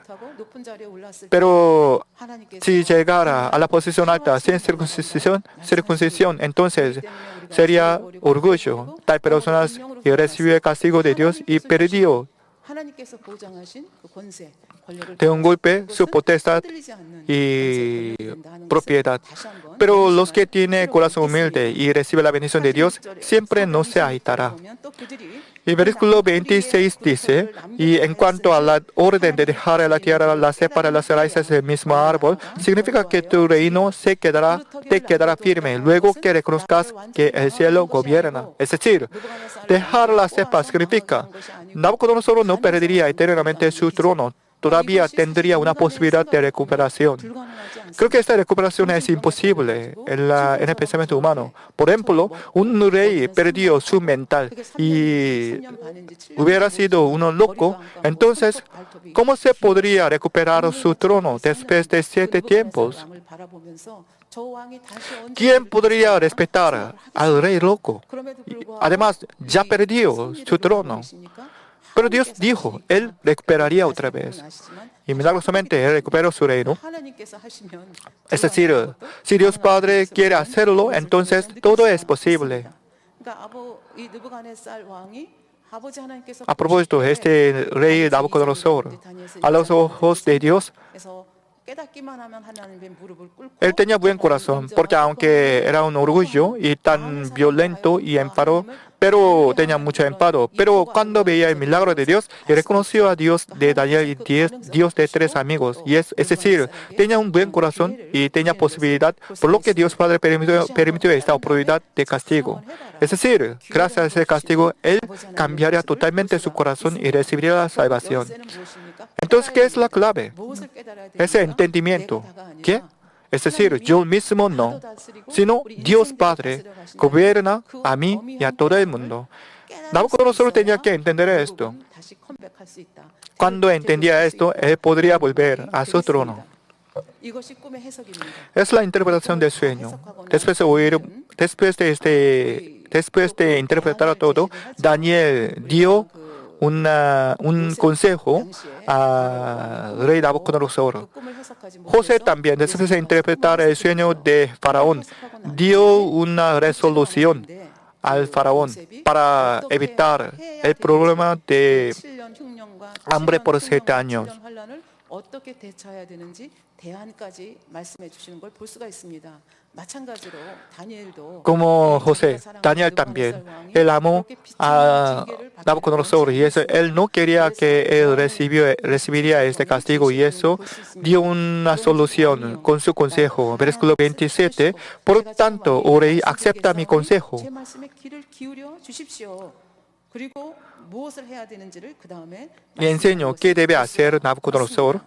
A: Pero si llegara a la posición alta sin circuncisión, entonces sería orgullo. Tal persona recibió el castigo de Dios y perdió de un golpe su potestad y propiedad. Pero los que tienen corazón humilde y reciben la bendición de Dios, siempre no se agitará. Y versículo 26 dice, y en cuanto a la orden de dejar la tierra, la separa las raíces del mismo árbol, significa que tu reino te quedará firme, luego que reconozcas que el cielo gobierna. Es decir, dejar la cepa significa, Nabucodonosor no perdería eternamente su trono, todavía tendría una posibilidad de recuperación. Creo que esta recuperación es imposible en el pensamiento humano. Por ejemplo, un rey perdió su mental y hubiera sido uno loco, entonces, ¿cómo se podría recuperar su trono después de 7 tiempos? ¿Quién podría respetar al rey loco? Además, ya perdió su trono. Pero Dios dijo, Él recuperaría otra vez. Y milagrosamente Él recuperó su reino. Es decir, si Dios Padre quiere hacerlo, entonces todo es posible. A propósito, este rey Nabucodonosor, a los ojos de Dios, él tenía buen corazón, porque aunque era un orgullo y tan violento y enfado, pero tenía mucho enfado. Pero cuando veía el milagro de Dios, y reconoció a Dios de Daniel y Dios de 3 amigos. Y es decir, tenía un buen corazón y tenía posibilidad, por lo que Dios Padre permitió esta oportunidad de castigo. Es decir, gracias a ese castigo, él cambiaría totalmente su corazón y recibiría la salvación. Entonces, ¿qué es la clave? Ese entendimiento. ¿Qué? Es decir, yo mismo no, sino Dios Padre gobierna a mí y a todo el mundo. Nabucodonosor tenía que entender esto. Cuando entendía esto, él podría volver a su trono. Es la interpretación del sueño. Después de interpretar todo, Daniel dio un consejo al rey Nabucodonosor. José también, después de interpretar el sueño de Faraón, dio una resolución al Faraón para evitar el problema de hambre por 7 años.
C: 어떻게 대처해야 되는지 대안까지 말씀해 주시는 걸 볼 수가 있습니다. 마찬가지로 다니엘도
A: Como José, Daniel también, él amó a Nabucodonosor y eso, él no quería que él recibiría este castigo y eso dio una solución con su consejo. Versículo 27, por tanto, oh rey, acepta mi consejo.
C: 제 말씀에 귀를 기울여 주십시오. 그리고 무엇을 해야 되는지를 그 다음에
A: Y enseño qué debe hacer Nabucodonosor.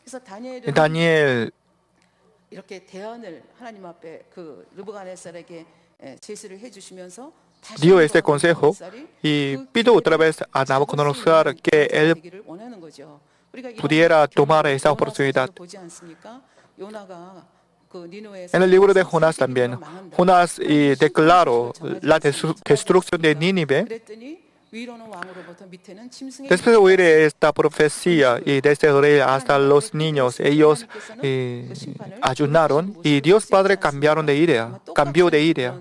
C: 그래서 다니엘은
A: Daniel
C: 이렇게 대안을 하나님 앞에 그 르브가네살에게 제시를 해주시면서 다시
A: dio
C: 한번
A: este consejo
C: 르브가네살이
A: y
C: 그
A: pido otra
C: 기회를
A: vez a
C: 잡을 수
A: Nabucodonosor
C: 있는
A: que
C: 기회가
A: él
C: 되기를 원하는 거죠. 우리가 이런
A: pudiera tomar
C: 경우를
A: esta
C: 요나서에서도
A: oportunidad.
C: 보지 않습니까? 요나가 그 니느웨에서
A: En el libro de Jonás
C: 40
A: también,
C: 일이면 망한다.
A: Jonás
C: 하나님이
A: declaró
C: 심판의
A: la
C: 저주를 정하지
A: destrucción de
C: 않으셨습니까?
A: Nínive.
C: 그랬더니 위로는 왕으로부터 밑에는 짐승의
A: Después de oír esta profecía y desde el rey hasta los niños, ellos ayunaron y Dios Padre cambiaron de idea, cambió de idea.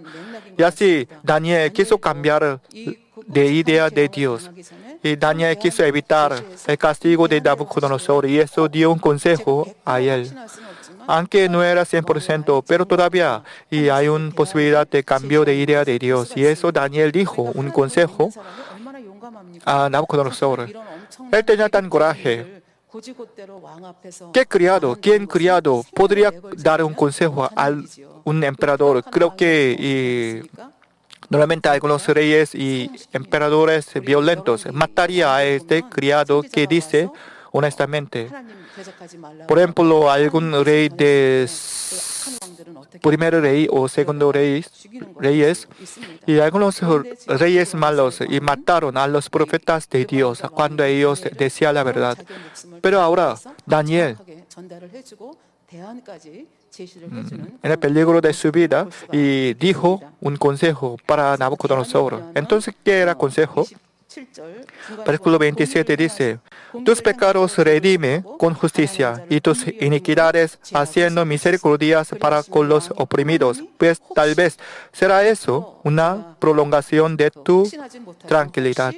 A: Y así Daniel quiso cambiar de idea de Dios. Y Daniel quiso evitar el castigo de Nabucodonosor y eso dio un consejo a él. Aunque no era 100%, pero todavía y hay una posibilidad de cambio de idea de Dios. Y eso Daniel dijo, un consejo a Nabucodonosor. Él tenía tan coraje. ¿Qué criado, quién criado podría dar un consejo a un emperador? Creo que normalmente algunos reyes y emperadores violentos mataría a este criado que dice honestamente. Por ejemplo, algún rey de primer rey o segundo reyes y algunos reyes malos y mataron a los profetas de Dios cuando ellos decían la verdad. Pero ahora Daniel, en el peligro de su vida, y dijo un consejo para Nabucodonosor. Entonces, ¿qué era consejo? Versículo 27 dice, tus pecados redime con justicia y tus iniquidades haciendo misericordias para con los oprimidos, pues tal vez será eso una prolongación de tu tranquilidad.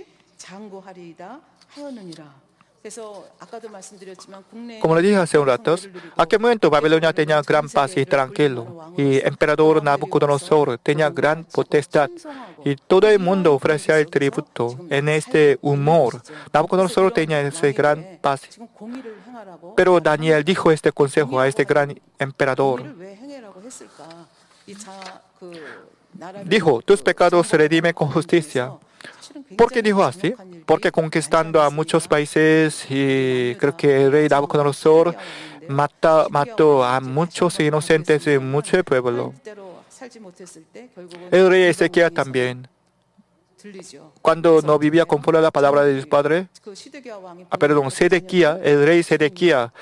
A: Como le dije hace un rato, aquel momento Babilonia tenía gran paz y tranquilo, y el emperador Nabucodonosor tenía gran potestad, y todo el mundo ofrecía el tributo en este humor. Nabucodonosor tenía ese gran paz. Pero Daniel dijo este consejo a este gran emperador. Dijo, tus pecados se redime con justicia. ¿Por qué dijo así? Porque conquistando a muchos países y creo que el rey Nabucodonosor mató a muchos inocentes y mucho pueblo. El rey Ezequiel también. Cuando no vivía conforme a la palabra de Dios Padre, Sedequía, el rey Sedequía,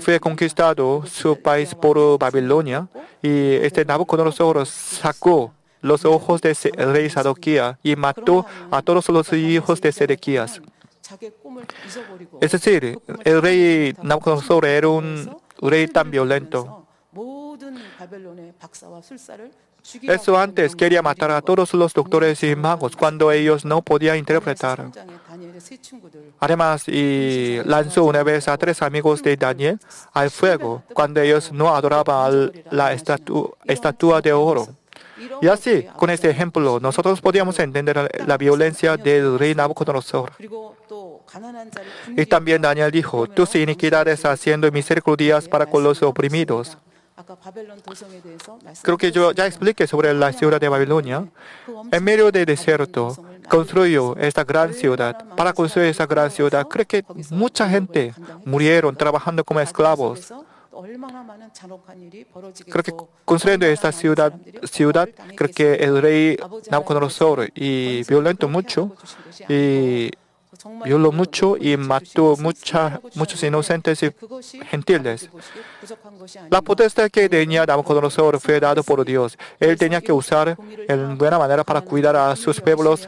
A: fue conquistado su país por Babilonia y este Nabucodonosor sacó los ojos del rey Sadoquía y mató a todos los hijos de Sedequías. Es decir, el rey Nabucodonosor era un rey tan violento. Eso antes quería matar a todos los doctores y magos cuando ellos no podían interpretar. Además, y lanzó una vez a 3 amigos de Daniel al fuego cuando ellos no adoraban la estatua de oro. Y así, con este ejemplo, nosotros podíamos entender la violencia del rey Nabucodonosor. Y también Daniel dijo, tus iniquidades haciendo misericordias para con los oprimidos. Creo que yo ya expliqué sobre la ciudad de Babilonia. En medio del desierto, construyó esta gran ciudad. Para construir esta gran ciudad, creo que mucha gente murieron trabajando como esclavos. Creo que construyendo esta ciudad, creo que el rey Nabucodonosor violó mucho y mató muchos inocentes y gentiles. La potestad que tenía Nabucodonosor fue dada por Dios. Él tenía que usar en buena manera para cuidar a sus pueblos,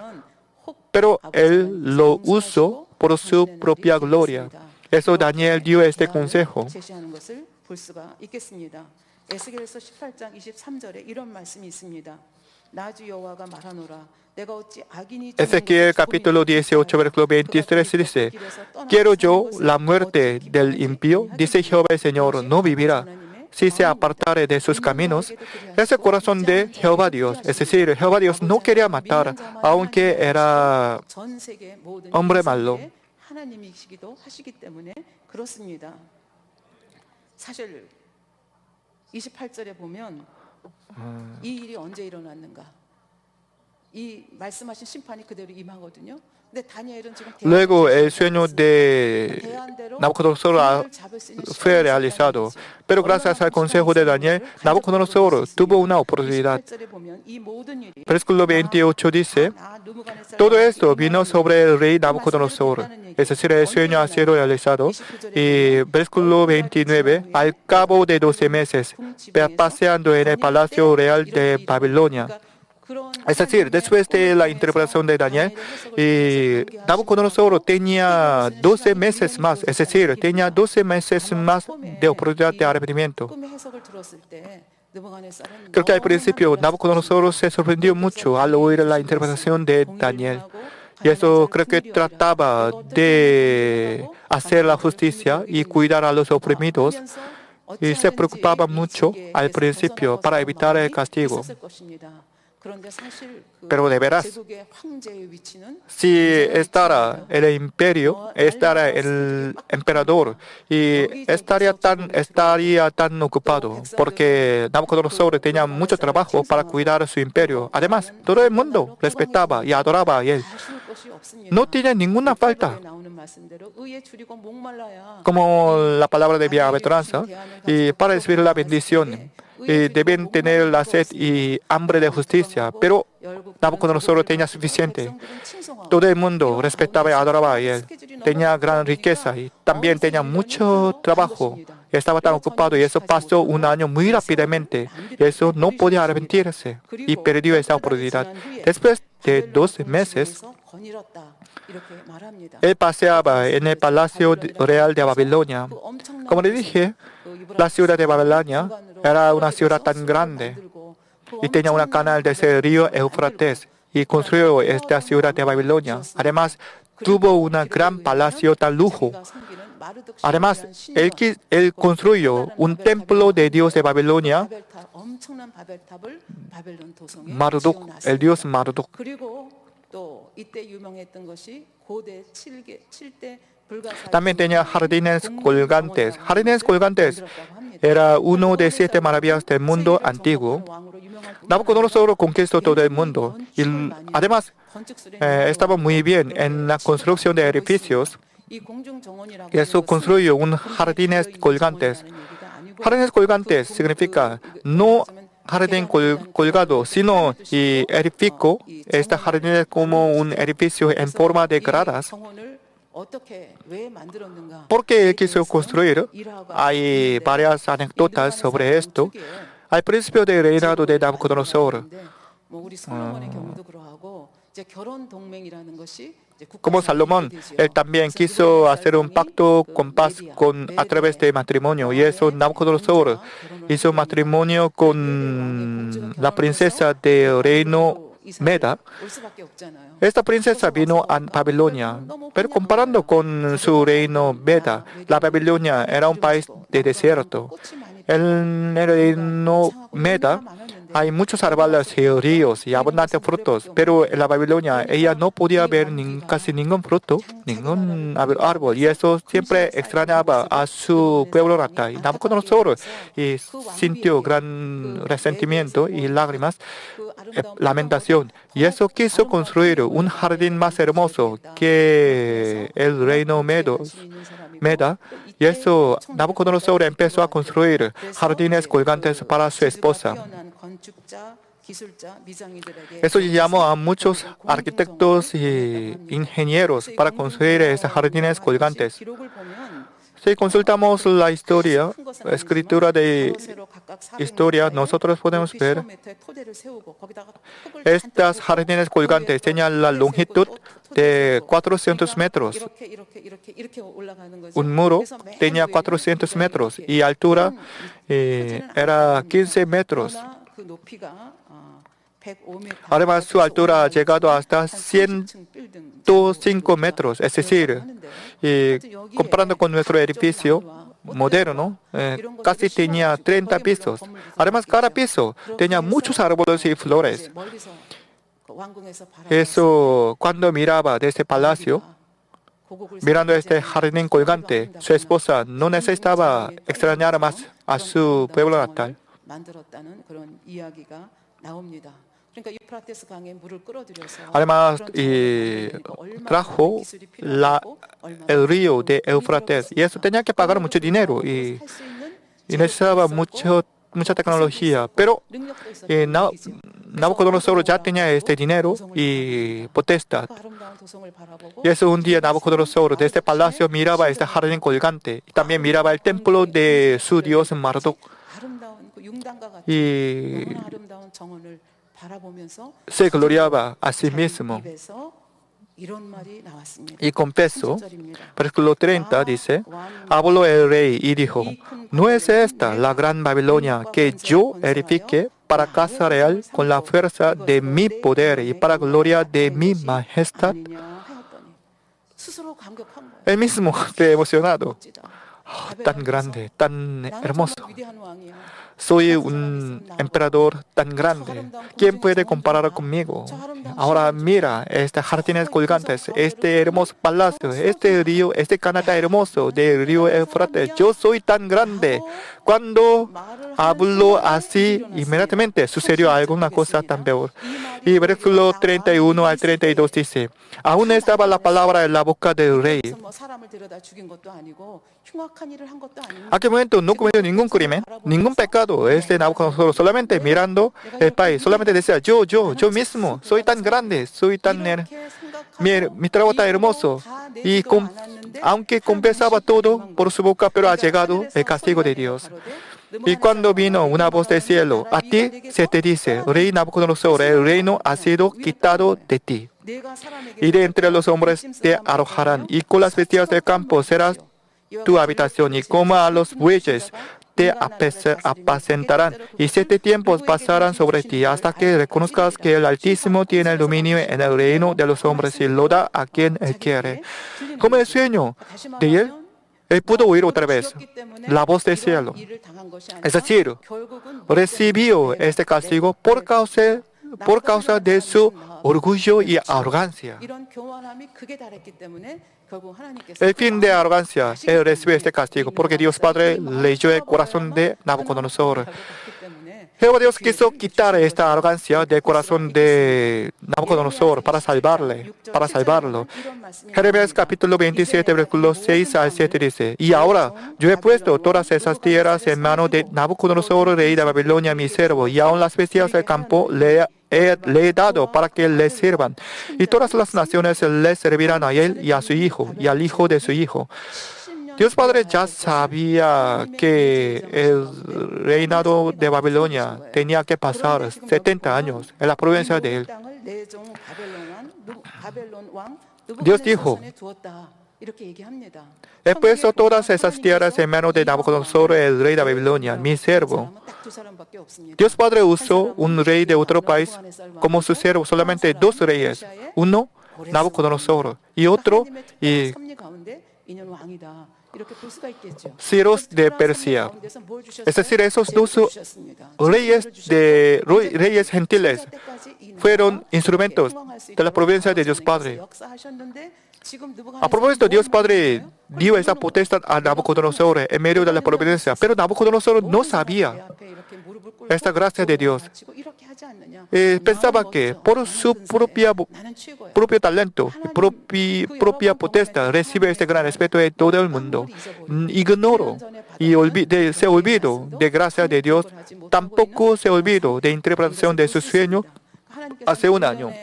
A: pero él lo usó por su propia gloria. Eso Daniel dio este consejo.
C: 볼 수가 있겠습니다. 에스겔서 18장 23절에 이런 말씀이 있습니다.
A: Ezequiel capítulo 18, versículo 23 dice, quiero yo la muerte del impío, dice Jehová el Señor, no vivirá. Si se apartare de sus caminos, es el corazón de Jehová Dios. Es decir, Jehová Dios no quería matar, aunque era hombre malo.
C: 사실 28절에 보면 이 일이 언제 일어났는가? 이 말씀하신 심판이 그대로 임하거든요.
A: Luego el sueño de Nabucodonosor fue realizado, pero gracias al consejo de Daniel, Nabucodonosor tuvo una oportunidad. Versículo 28 dice, todo esto vino sobre el rey Nabucodonosor, es decir, el sueño ha sido realizado. Y versículo 29, al cabo de 12 meses, paseando en el palacio real de Babilonia. Es decir, después de la interpretación de Daniel, Nabucodonosor tenía 12 meses más, es decir, tenía 12 meses más de oportunidad de arrepentimiento. Creo que al principio Nabucodonosor se sorprendió mucho al oír la interpretación de Daniel. Y eso creo que trataba de hacer la justicia y cuidar a los oprimidos. Y se preocupaba mucho al principio para evitar el castigo. Pero de veras, si estará el imperio, estará el emperador y estaría tan ocupado porque Nabucodonosor tenía mucho trabajo para cuidar su imperio. Además, todo el mundo respetaba y adoraba a él. No tiene ninguna falta. Como la palabra de bienaventuranza, y para recibir la bendición, deben tener la sed y hambre de justicia, pero Nabucodonosor tenía suficiente. Todo el mundo respetaba y adoraba a él. Tenía gran riqueza y también tenía mucho trabajo. Estaba tan ocupado y eso pasó un año muy rápidamente. Eso no podía arrepentirse y perdió esa oportunidad. Después de 12 meses, él paseaba en el palacio real de Babilonia. Como le dije, la ciudad de Babilonia era una ciudad tan grande y tenía un canal desde el río Éufrates y construyó esta ciudad de Babilonia. Además, tuvo un gran palacio tan lujo. Además, él construyó un templo de Dios de Babilonia, Marduk, el dios Marduk. También tenía jardines colgantes. Jardines colgantes era uno de 7 maravillas del mundo antiguo. Nabucodonosor conquistó todo el mundo. Y además, estaba muy bien en la construcción de edificios. Y eso construyó un jardines colgantes. Jardines colgantes significa no jardín colgado, sino edifico. Este jardín es como un edificio en forma de gradas. ¿Por qué él quiso construir? Hay varias anécdotas sobre esto. Al principio del reinado de Nabucodonosor, como Salomón, él también quiso hacer un pacto con paz a través de matrimonio. Y eso Nabucodonosor hizo matrimonio con la princesa del reino Meda. Esta princesa vino a Babilonia, pero comparando con su reino Meda, la Babilonia era un país de desierto. En el reino Meda hay muchos árboles y ríos y abundantes frutos, pero en la Babilonia ella no podía ver casi ningún fruto, ningún árbol, y eso siempre extrañaba a su pueblo natal. Y Nabucodonosor sintió gran resentimiento y lágrimas, lamentación, y eso quiso construir un jardín más hermoso que el reino Meda, y eso Nabucodonosor empezó a construir jardines colgantes para su esposa. Eso llamó a muchos arquitectos y ingenieros para construir estos jardines colgantes. Si consultamos la historia, la escritura de historia, nosotros podemos ver estas jardines colgantes tenían la longitud de 400 metros. Un muro tenía 400 metros y altura era 15 metros. Además, su altura ha llegado hasta 105 metros, es decir, comparando con nuestro edificio moderno, casi tenía 30 pisos. Además, cada piso tenía muchos árboles y flores. Eso, cuando miraba desde palacio, mirando este jardín colgante, su esposa no necesitaba extrañar más a su pueblo natal. Además, trajo el río de Éufrates y eso tenía que pagar mucho dinero y necesitaba mucha tecnología. Pero Nabucodonosor ya tenía este dinero y potestad. Y eso un día Nabucodonosor desde palacio miraba este jardín colgante y también miraba el templo de su dios Marduk. Y se gloriaba a sí mismo. Y confesó, versículo 30 dice, habló el rey y dijo, ¿no es esta la gran Babilonia que yo edifiqué para casa real con la fuerza de mi poder y para gloria de mi majestad? Él mismo fue emocionado. Oh, tan grande, tan hermoso. Soy un emperador tan grande. ¿Quién puede comparar conmigo? Ahora mira, este jardines colgantes, este hermoso palacio, este río, este canal hermoso del río Éufrates. Yo soy tan grande. Cuando habló así, inmediatamente sucedió alguna cosa tan peor. Y versículo 31 al 32 dice, aún estaba la palabra en la boca del rey. Aquel momento no cometió ningún crimen, ningún pecado. Este Nabucodonosor solamente mirando el país, solamente decía, yo mismo, soy tan grande, soy tan... mi trabajo tan hermoso. Y aunque confesaba todo por su boca, pero ha llegado el castigo de Dios. Y cuando vino una voz del cielo, a ti se te dice, rey Nabucodonosor, el reino ha sido quitado de ti. Y de entre los hombres te arrojarán, y con las bestias del campo serás tu habitación, y como a los bueyes te apacentarán, y 7 tiempos pasarán sobre ti, hasta que reconozcas que el Altísimo tiene el dominio en el reino de los hombres y lo da a quien Él quiere. Como el sueño de él pudo oír otra vez la voz del cielo. Es decir, recibió este castigo por causa de su orgullo y arrogancia. El fin de arrogancia, él recibió este castigo porque Dios Padre leyó el corazón de Nabucodonosor. Jehová Dios quiso quitar esta arrogancia del corazón de Nabucodonosor para salvarlo. Jeremías capítulo 27, versículos 6 al 7 dice, y ahora yo he puesto todas esas tierras en mano de Nabucodonosor, rey de Babilonia, mi siervo, y aún las bestias del campo le he dado para que le sirvan. Y todas las naciones le servirán a él y a su hijo, y al hijo de su hijo. Dios Padre ya sabía que el reinado de Babilonia tenía que pasar 70 años en la provincia de él. Dios dijo, he puesto todas esas tierras en manos de Nabucodonosor, el rey de Babilonia, mi siervo. Dios Padre usó un rey de otro país como su siervo, solamente 2 reyes. Uno, Nabucodonosor, y otro, Ciro de Persia. Es decir, esos 2 reyes gentiles fueron instrumentos de la providencia de Dios Padre. A propósito, Dios Padre dio esa potestad a Nabucodonosor en medio de la providencia, pero Nabucodonosor no sabía esta gracia de Dios. Pensaba que por su propio talento, propia potestad, recibe este gran respeto de todo el mundo. Ignoró y se olvidó de gracia de Dios, tampoco se olvidó de interpretación de su sueño. Hace 1 año,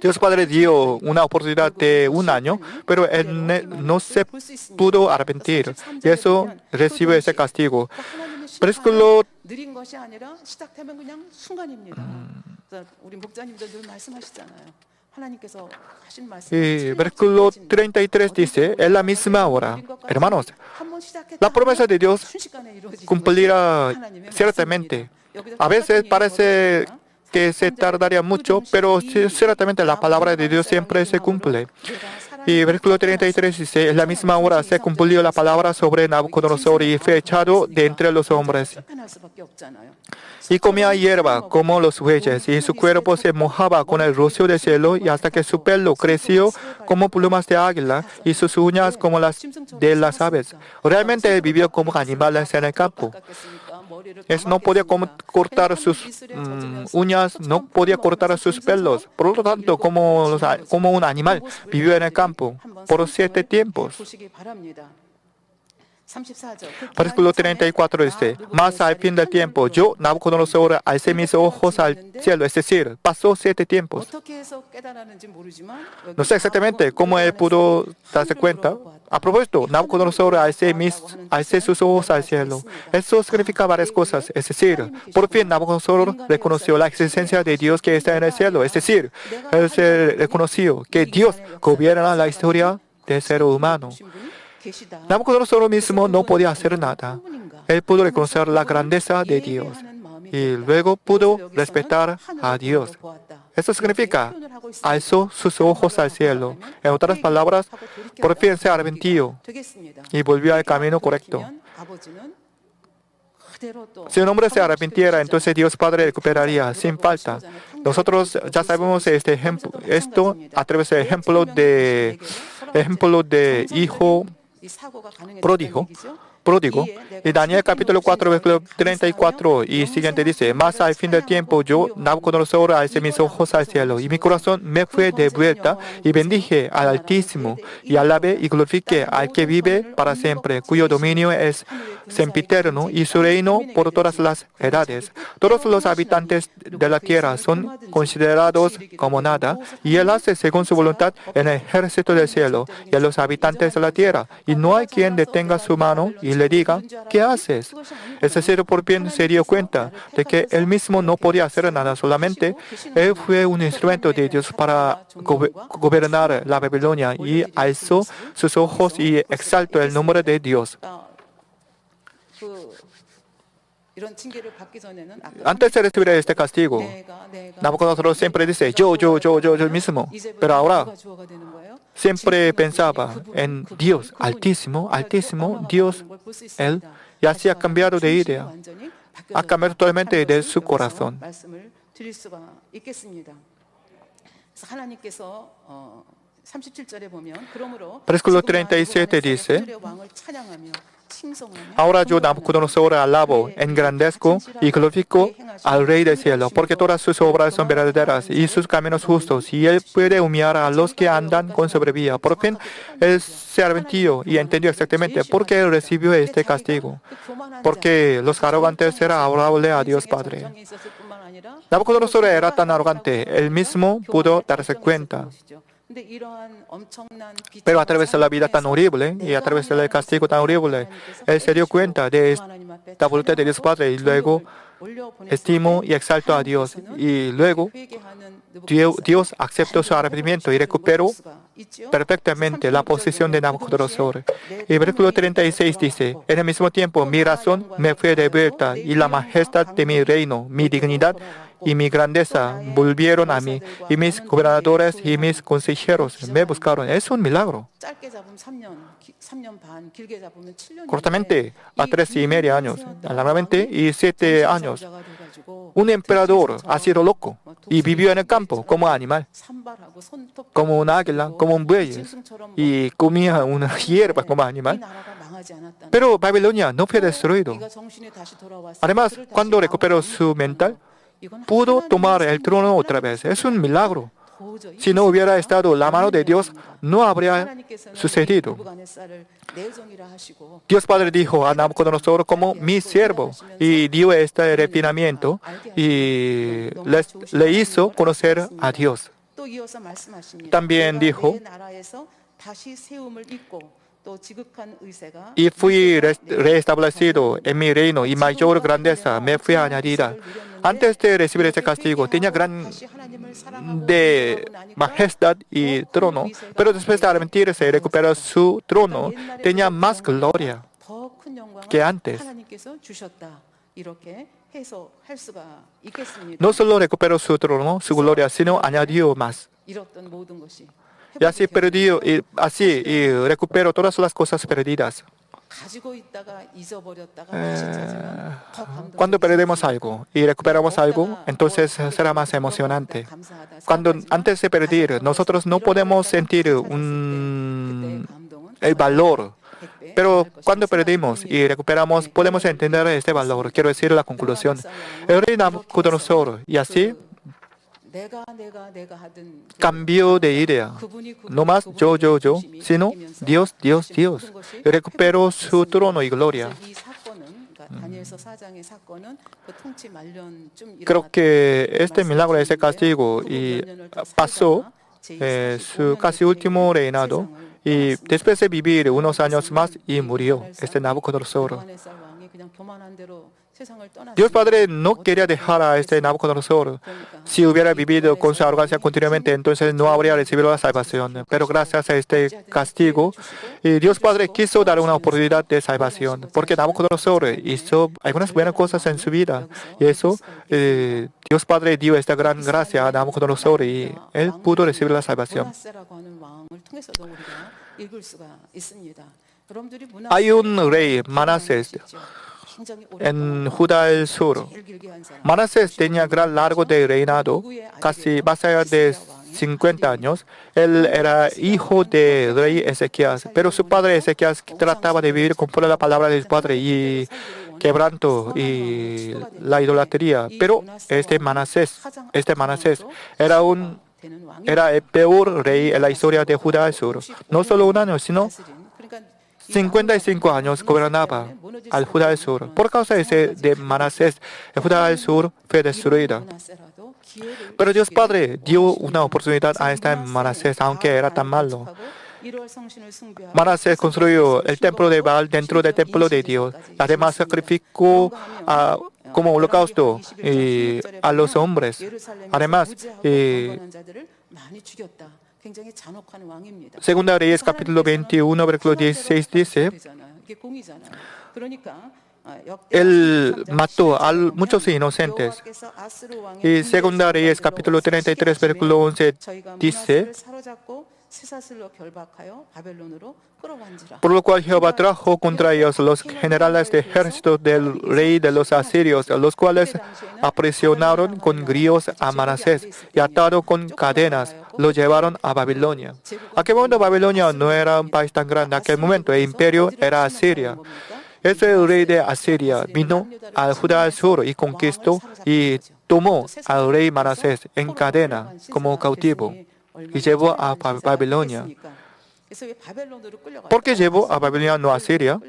A: Dios Padre dio una oportunidad de 1 año, pero él no se pudo arrepentir. Y eso recibe ese castigo. Versículo versículo 33 dice, en la misma hora, hermanos, la promesa de Dios cumplirá ciertamente. A veces parece que se tardaría mucho, pero ciertamente la palabra de Dios siempre se cumple. Y versículo 33 dice, en la misma hora se cumplió la palabra sobre Nabucodonosor y fue echado de entre los hombres. Y comía hierba como los bueyes, y su cuerpo se mojaba con el rocío del cielo, y hasta que su pelo creció como plumas de águila, y sus uñas como las de las aves. Realmente él vivió como animales en el campo. No podía cortar sus uñas, no podía cortar sus pelos. Por lo tanto, como un animal, vivió en el campo por 7 tiempos. Versículo 34 dice, mas al fin del tiempo, yo, Nabucodonosor, alcé mis ojos al cielo, es decir, pasó 7 tiempos. No sé exactamente cómo él pudo darse cuenta. A propósito, Nabucodonosor alcé sus ojos al cielo. Eso significa varias cosas. Es decir, por fin Nabucodonosor reconoció la existencia de Dios que está en el cielo. Es decir, él se reconoció que Dios gobierna la historia del ser humano. Nabucodonosor mismo no podía hacer nada. Él pudo reconocer la grandeza de Dios y luego pudo respetar a Dios. Eso significa, alzó sus ojos al cielo. En otras palabras, por fin se arrepintió y volvió al camino correcto. Si un hombre se arrepintiera, entonces Dios Padre recuperaría sin falta. Nosotros ya sabemos esto a través del ejemplo de hijo pródigo. Y Daniel capítulo 4, versículo 34 y siguiente dice, mas al fin del tiempo yo, Nabucodonosor, alcé mis ojos al cielo, y mi corazón me fue de vuelta, y bendije al Altísimo, y alabé y glorifiqué al que vive para siempre, cuyo dominio es sempiterno, y su reino por todas las edades. Todos los habitantes de la tierra son considerados como nada, y él hace según su voluntad en el ejército del cielo, y a los habitantes de la tierra, y no hay quien detenga su mano y le diga, ¿qué haces? Es decir, por bien se dio cuenta de que él mismo no podía hacer nada, solamente él fue un instrumento de Dios para gobernar la Babilonia, y alzó sus ojos y exaltó el nombre de Dios. Antes de recibir este castigo, Nabucodonosor siempre dice, yo mismo. Pero ahora siempre pensaba en Dios, Altísimo, Dios, Él, y así ha cambiado de idea. Ha cambiado totalmente de su corazón. Versículo 37 dice, ahora yo, Nabucodonosor, alabo, engrandezco y glorifico al Rey del cielo, porque todas sus obras son verdaderas y sus caminos justos, y él puede humillar a los que andan con soberbia. Por fin, él se arrepintió y entendió exactamente por qué él recibió este castigo. Porque los arrogantes eran adorable a Dios Padre. Nabucodonosor era tan arrogante, él mismo pudo darse cuenta. Pero a través de la vida tan horrible y a través del castigo tan horrible, él se dio cuenta de esta voluntad de Dios Padre y luego estimó y exaltó a Dios. Y luego Dios aceptó su arrepentimiento y recuperó perfectamente la posición de Nabucodonosor. Y versículo 36 dice, en el mismo tiempo mi razón me fue devuelta y la majestad de mi reino, mi dignidad y mi grandeza volvieron a mí, y mis gobernadores y mis consejeros me buscaron. Es un milagro. Cortamente, a 3.5 años, largamente, y 7 años. Un emperador ha sido loco y vivió en el campo como animal, como un águila, como un buey, y comía una hierba como animal. Pero Babilonia no fue destruido. Además, cuando recuperó su mental, pudo tomar el trono otra vez. Es un milagro. Si no hubiera estado la mano de Dios, no habría sucedido. Dios Padre dijo a Nabucodonosor como mi siervo y dio este refinamiento y le hizo conocer a Dios. También dijo, y fui reestablecido en mi reino y mayor grandeza me fue añadida. Antes de recibir este castigo, tenía gran majestad y trono, pero después de arrepentirse y recuperar su trono, tenía más gloria que antes.
C: 해서 할 수가 있겠습니다.
A: No solo recuperó su trono, su gloria, sino añadió más.
C: 잃었던 모든 것이
A: Y así perdió, y así y recuperó todas las cosas perdidas.
C: 가지고 있다가 잊어버렸다가 다시 찾으면 더
A: Cuando
C: 감동적이지
A: perdemos
C: 않습니까?
A: algo y recuperamos algo, entonces será más emocionante. Cuando antes de perder, nosotros no podemos sentir el valor. Pero cuando perdimos y recuperamos, podemos entender este valor. Quiero decir la conclusión. El rey Nabucodonosor, y así cambió de idea. No más yo, sino Dios, Dios, Dios. Y recuperó su trono y gloria. Creo que este milagro, este castigo, y pasó su casi último reinado. Y después de vivir unos años más y murió este Nabucodonosor. Dios Padre no quería dejar a este Nabucodonosor. Si hubiera vivido con su arrogancia continuamente, entonces no habría recibido la salvación. Pero gracias a este castigo, Dios Padre quiso dar una oportunidad de salvación, porque Nabucodonosor hizo algunas buenas cosas en su vida. Y eso, Dios Padre dio esta gran gracia a Nabucodonosor y él pudo recibir la salvación. Hay un rey, Manasés, en Judá del Sur. Manasés tenía gran largo de reinado, casi más allá de 50 años. Él era hijo del rey Ezequías, pero su padre Ezequías trataba de vivir conforme a la palabra de su padre y quebranto y la idolatría. Pero este Manasés era el peor rey en la historia de Judá del Sur. No solo un año, sino 55 años gobernaba al Judá del Sur. Por causa de Manasés, el Judá del Sur fue destruida. Pero Dios Padre dio una oportunidad a este Manasés, aunque era tan malo. Manasés construyó el templo de Baal dentro del templo de Dios. Además, sacrificó como holocausto a los hombres. Además, Segunda Reyes capítulo 21, versículo 16 dice, él mató a muchos inocentes. Y Segunda Reyes capítulo 33, versículo 11 dice, por lo cual Jehová trajo contra ellos los generales de ejército del rey de los asirios, los cuales aprisionaron con grillos a Manasés y atado con cadenas, lo llevaron a Babilonia. Aquel momento Babilonia no era un país tan grande. Aquel momento el imperio era Asiria. El rey de Asiria vino al Judá del Sur y conquistó y tomó al rey Manasés en cadena como cautivo y llevó a Babilonia. ¿Por qué llevó a Babilonia, no a Siria?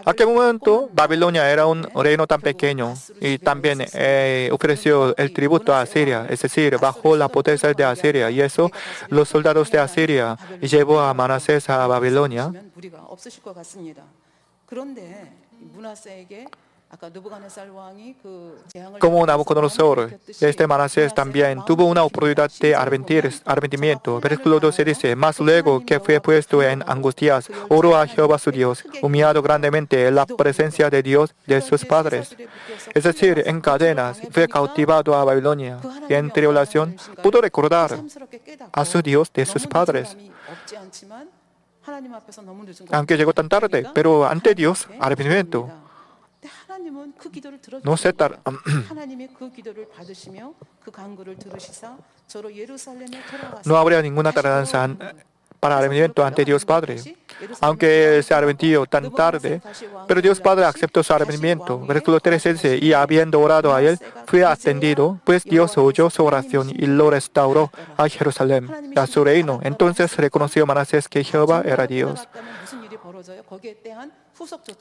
A: Aquel momento Babilonia era un reino tan pequeño y también ofreció el tributo a Asiria, es decir, bajo la potencia de Asiria. Y eso los soldados de Asiria llevó a Manasés a Babilonia. Como Nabucodonosor, este Manasés también tuvo una oportunidad de arrepentimiento. Versículo 12 dice, mas luego que fue puesto en angustias, oró a Jehová su Dios, humillado grandemente en la presencia de Dios de sus padres. Es decir, en cadenas, fue cautivado a Babilonia y en tribulación pudo recordar a su Dios de sus padres. Aunque llegó tan tarde, pero ante Dios, arrepentimiento. No se No habría ninguna tardanza para arrepentimiento ante Dios Padre. Aunque se arrepintió tan tarde, pero Dios Padre aceptó su arrepentimiento. Versículo 13 dice, y habiendo orado a él, fue atendido, pues Dios oyó su oración y lo restauró a Jerusalén, a su reino. Entonces reconoció Manasés que Jehová era Dios.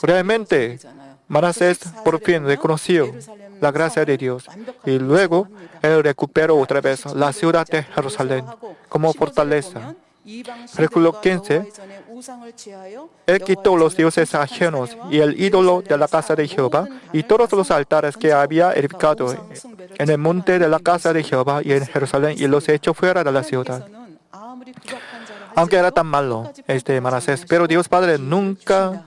A: Realmente, Manasés por fin reconoció la gracia de Dios y luego él recuperó otra vez la ciudad de Jerusalén como fortaleza. Versículo 15, él quitó los dioses ajenos y el ídolo de la casa de Jehová y todos los altares que había edificado en el monte de la casa de Jehová y en Jerusalén y los echó fuera de la ciudad. Aunque era tan malo este Manasés, pero Dios Padre nunca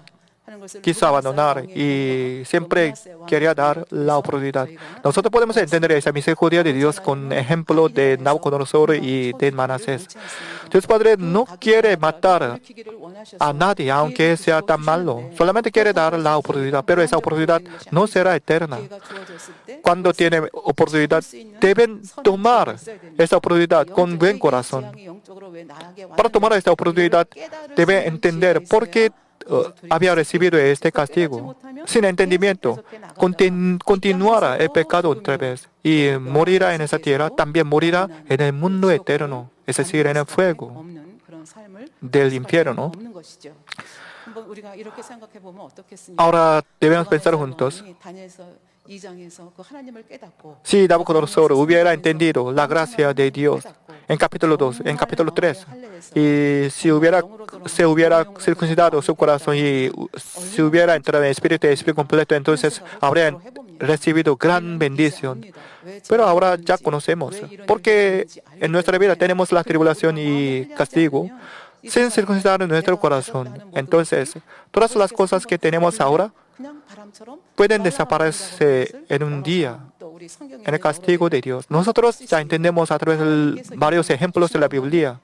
A: quiso abandonar y siempre quería dar la oportunidad. Nosotros podemos entender esa misericordia de Dios con ejemplo de Nabucodonosor y de Manasés. Dios Padre no quiere matar a nadie, aunque sea tan malo. Solamente quiere dar la oportunidad, pero esa oportunidad no será eterna. Cuando tienen oportunidad, deben tomar esa oportunidad con buen corazón. Para tomar esta oportunidad, deben entender por qué había recibido este castigo. Sin entendimiento, continuará el pecado otra vez y morirá en esa tierra, también morirá en el mundo eterno, es decir, en el fuego del infierno. Ahora debemos pensar juntos. Si Nabucodonosor hubiera entendido la gracia de Dios en capítulo 2, en capítulo 3, y si se hubiera circuncidado su corazón y si hubiera entrado en espíritu completo, entonces habría recibido gran bendición. Pero ahora ya conocemos, porque en nuestra vida tenemos la tribulación y castigo sin circuncidar nuestro corazón. Entonces, todas las cosas que tenemos ahora pueden desaparecer en un día, en el castigo de Dios. Nosotros ya entendemos a través de varios ejemplos de la Biblia.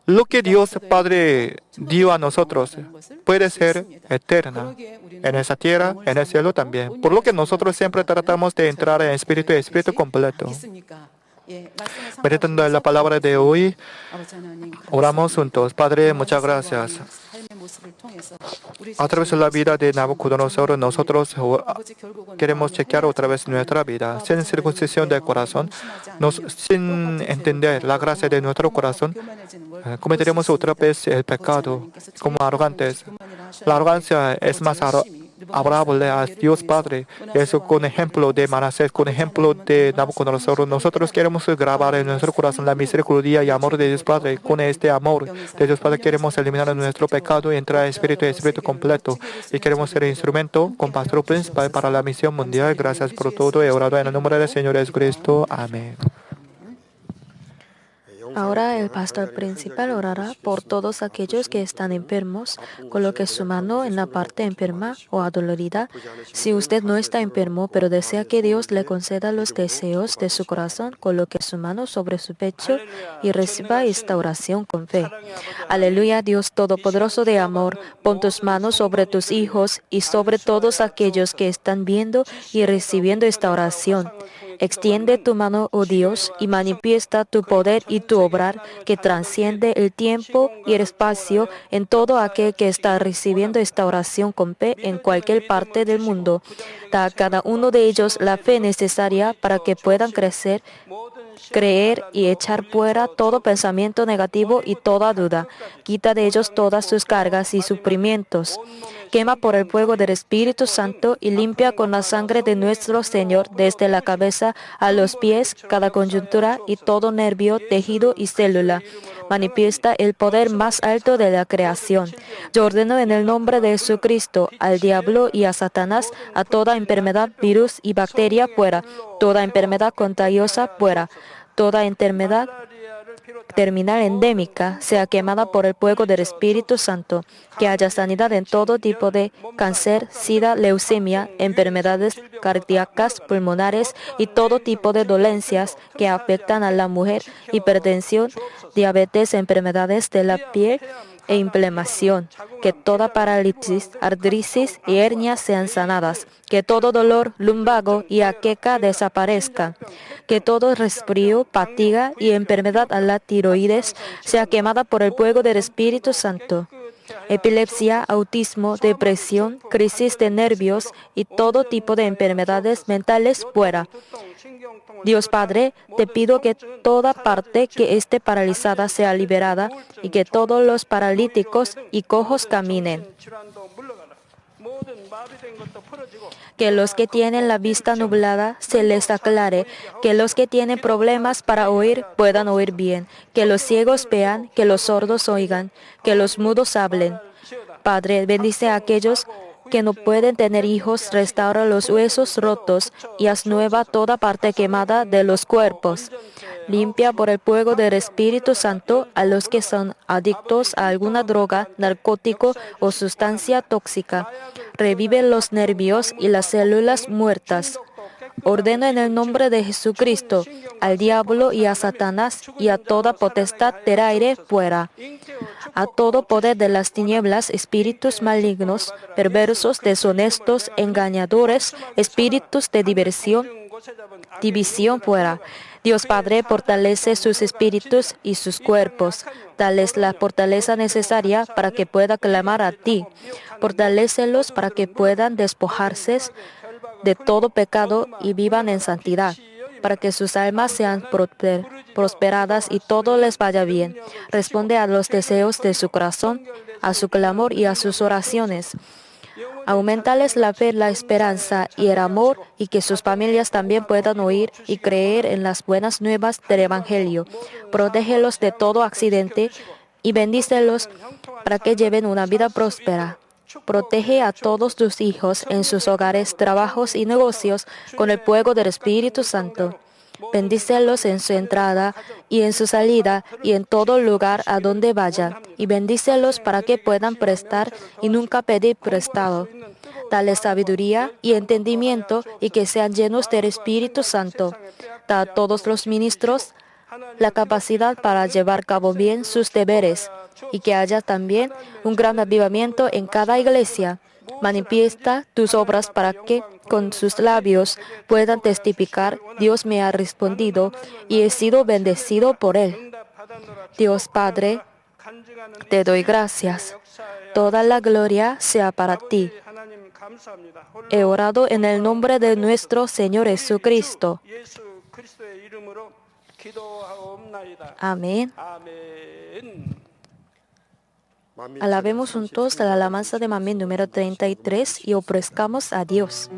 A: Lo que Dios Padre dio a nosotros puede ser eterna, en esa tierra, en el cielo también. Por lo que nosotros siempre tratamos de entrar en espíritu completo. Meditando en la palabra de hoy, oramos juntos. Padre, muchas gracias. A través de la vida de Nabucodonosor, nosotros queremos chequear otra vez nuestra vida, sin circuncisión del corazón, sin entender la gracia de nuestro corazón, cometeremos otra vez el pecado como arrogantes. La arrogancia es más agradable a Dios Padre. Eso con ejemplo de Manasés, con ejemplo de Nabucodonosor. Nosotros queremos grabar en nuestro corazón la misericordia y amor de Dios Padre. Con este amor de Dios Padre queremos eliminar nuestro pecado y entrar en espíritu completo. Y queremos ser instrumento con pastor principal para la misión mundial. Gracias por todo. He orado en el nombre del Señor Jesucristo. Amén.
B: Ahora el pastor principal orará por todos aquellos que están enfermos. Coloque su mano en la parte enferma o adolorida. Si usted no está enfermo, pero desea que Dios le conceda los deseos de su corazón, coloque su mano sobre su pecho y reciba esta oración con fe. Aleluya, Dios Todopoderoso de amor, pon tus manos sobre tus hijos y sobre todos aquellos que están viendo y recibiendo esta oración. Extiende tu mano, oh Dios, y manifiesta tu poder y tu obrar que trasciende el tiempo y el espacio en todo aquel que está recibiendo esta oración con fe en cualquier parte del mundo. Da a cada uno de ellos la fe necesaria para que puedan crecer, creer y echar fuera todo pensamiento negativo y toda duda. Quita de ellos todas sus cargas y sufrimientos. Quema por el fuego del Espíritu Santo y limpia con la sangre de nuestro Señor desde la cabeza a los pies, cada coyuntura y todo nervio, tejido y célula. Manifiesta el poder más alto de la creación. Yo ordeno en el nombre de Jesucristo al diablo y a Satanás, a toda enfermedad, virus y bacteria fuera, toda enfermedad contagiosa fuera, toda enfermedad terminal endémica sea quemada por el fuego del Espíritu Santo, que haya sanidad en todo tipo de cáncer, sida, leucemia, enfermedades cardíacas, pulmonares y todo tipo de dolencias que afectan a la mujer, hipertensión, diabetes, enfermedades de la piel e inflamación, que toda parálisis, artritis y hernias sean sanadas, que todo dolor, lumbago y jaqueca desaparezca, que todo resfrío, fatiga y enfermedad a la tiroides sea quemada por el fuego del Espíritu Santo. Epilepsia, autismo, depresión, crisis de nervios y todo tipo de enfermedades mentales fuera. Dios Padre, te pido que toda parte que esté paralizada sea liberada y que todos los paralíticos y cojos caminen. Que los que tienen la vista nublada se les aclare, que los que tienen problemas para oír puedan oír bien, que los ciegos vean, que los sordos oigan, que los mudos hablen. Padre, bendice a aquellos
D: que no pueden tener hijos, restaura los huesos rotos y haz nueva toda parte quemada de los cuerpos. Limpia por el fuego del Espíritu Santo a los que son adictos a alguna droga, narcótico o sustancia tóxica. Revive los nervios y las células muertas. Ordeno en el nombre de Jesucristo al diablo y a Satanás y a toda potestad del aire fuera. A todo poder de las tinieblas, espíritus malignos, perversos, deshonestos, engañadores, espíritus de división fuera. Dios Padre fortalece sus espíritus y sus cuerpos. Dales la fortaleza necesaria para que puedan clamar a ti. Fortalécelos para que puedan despojarse de todo pecado y vivan en santidad, para que sus almas sean prosperadas y todo les vaya bien. Responde a los deseos de su corazón, a su clamor y a sus oraciones. Aumentales la fe, la esperanza y el amor, y que sus familias también puedan oír y creer en las buenas nuevas del Evangelio. Protégelos de todo accidente y bendícelos para que lleven una vida próspera. Protege a todos tus hijos en sus hogares, trabajos y negocios con el fuego del Espíritu Santo. Bendícelos en su entrada y en su salida y en todo lugar a donde vayan. Y bendícelos para que puedan prestar y nunca pedir prestado. Dale sabiduría y entendimiento y que sean llenos del Espíritu Santo. Da a todos los ministros la capacidad para llevar a cabo bien sus deberes y que haya también un gran avivamiento en cada iglesia. Manifiesta tus obras para que con sus labios puedan testificar: Dios me ha respondido y he sido bendecido por Él. Dios Padre, te doy gracias. Toda la gloria sea para ti. He orado en el nombre de nuestro Señor Jesucristo. Amén. Alabemos juntos la alabanza de Mamén número 33 y ofrezcamos a Dios.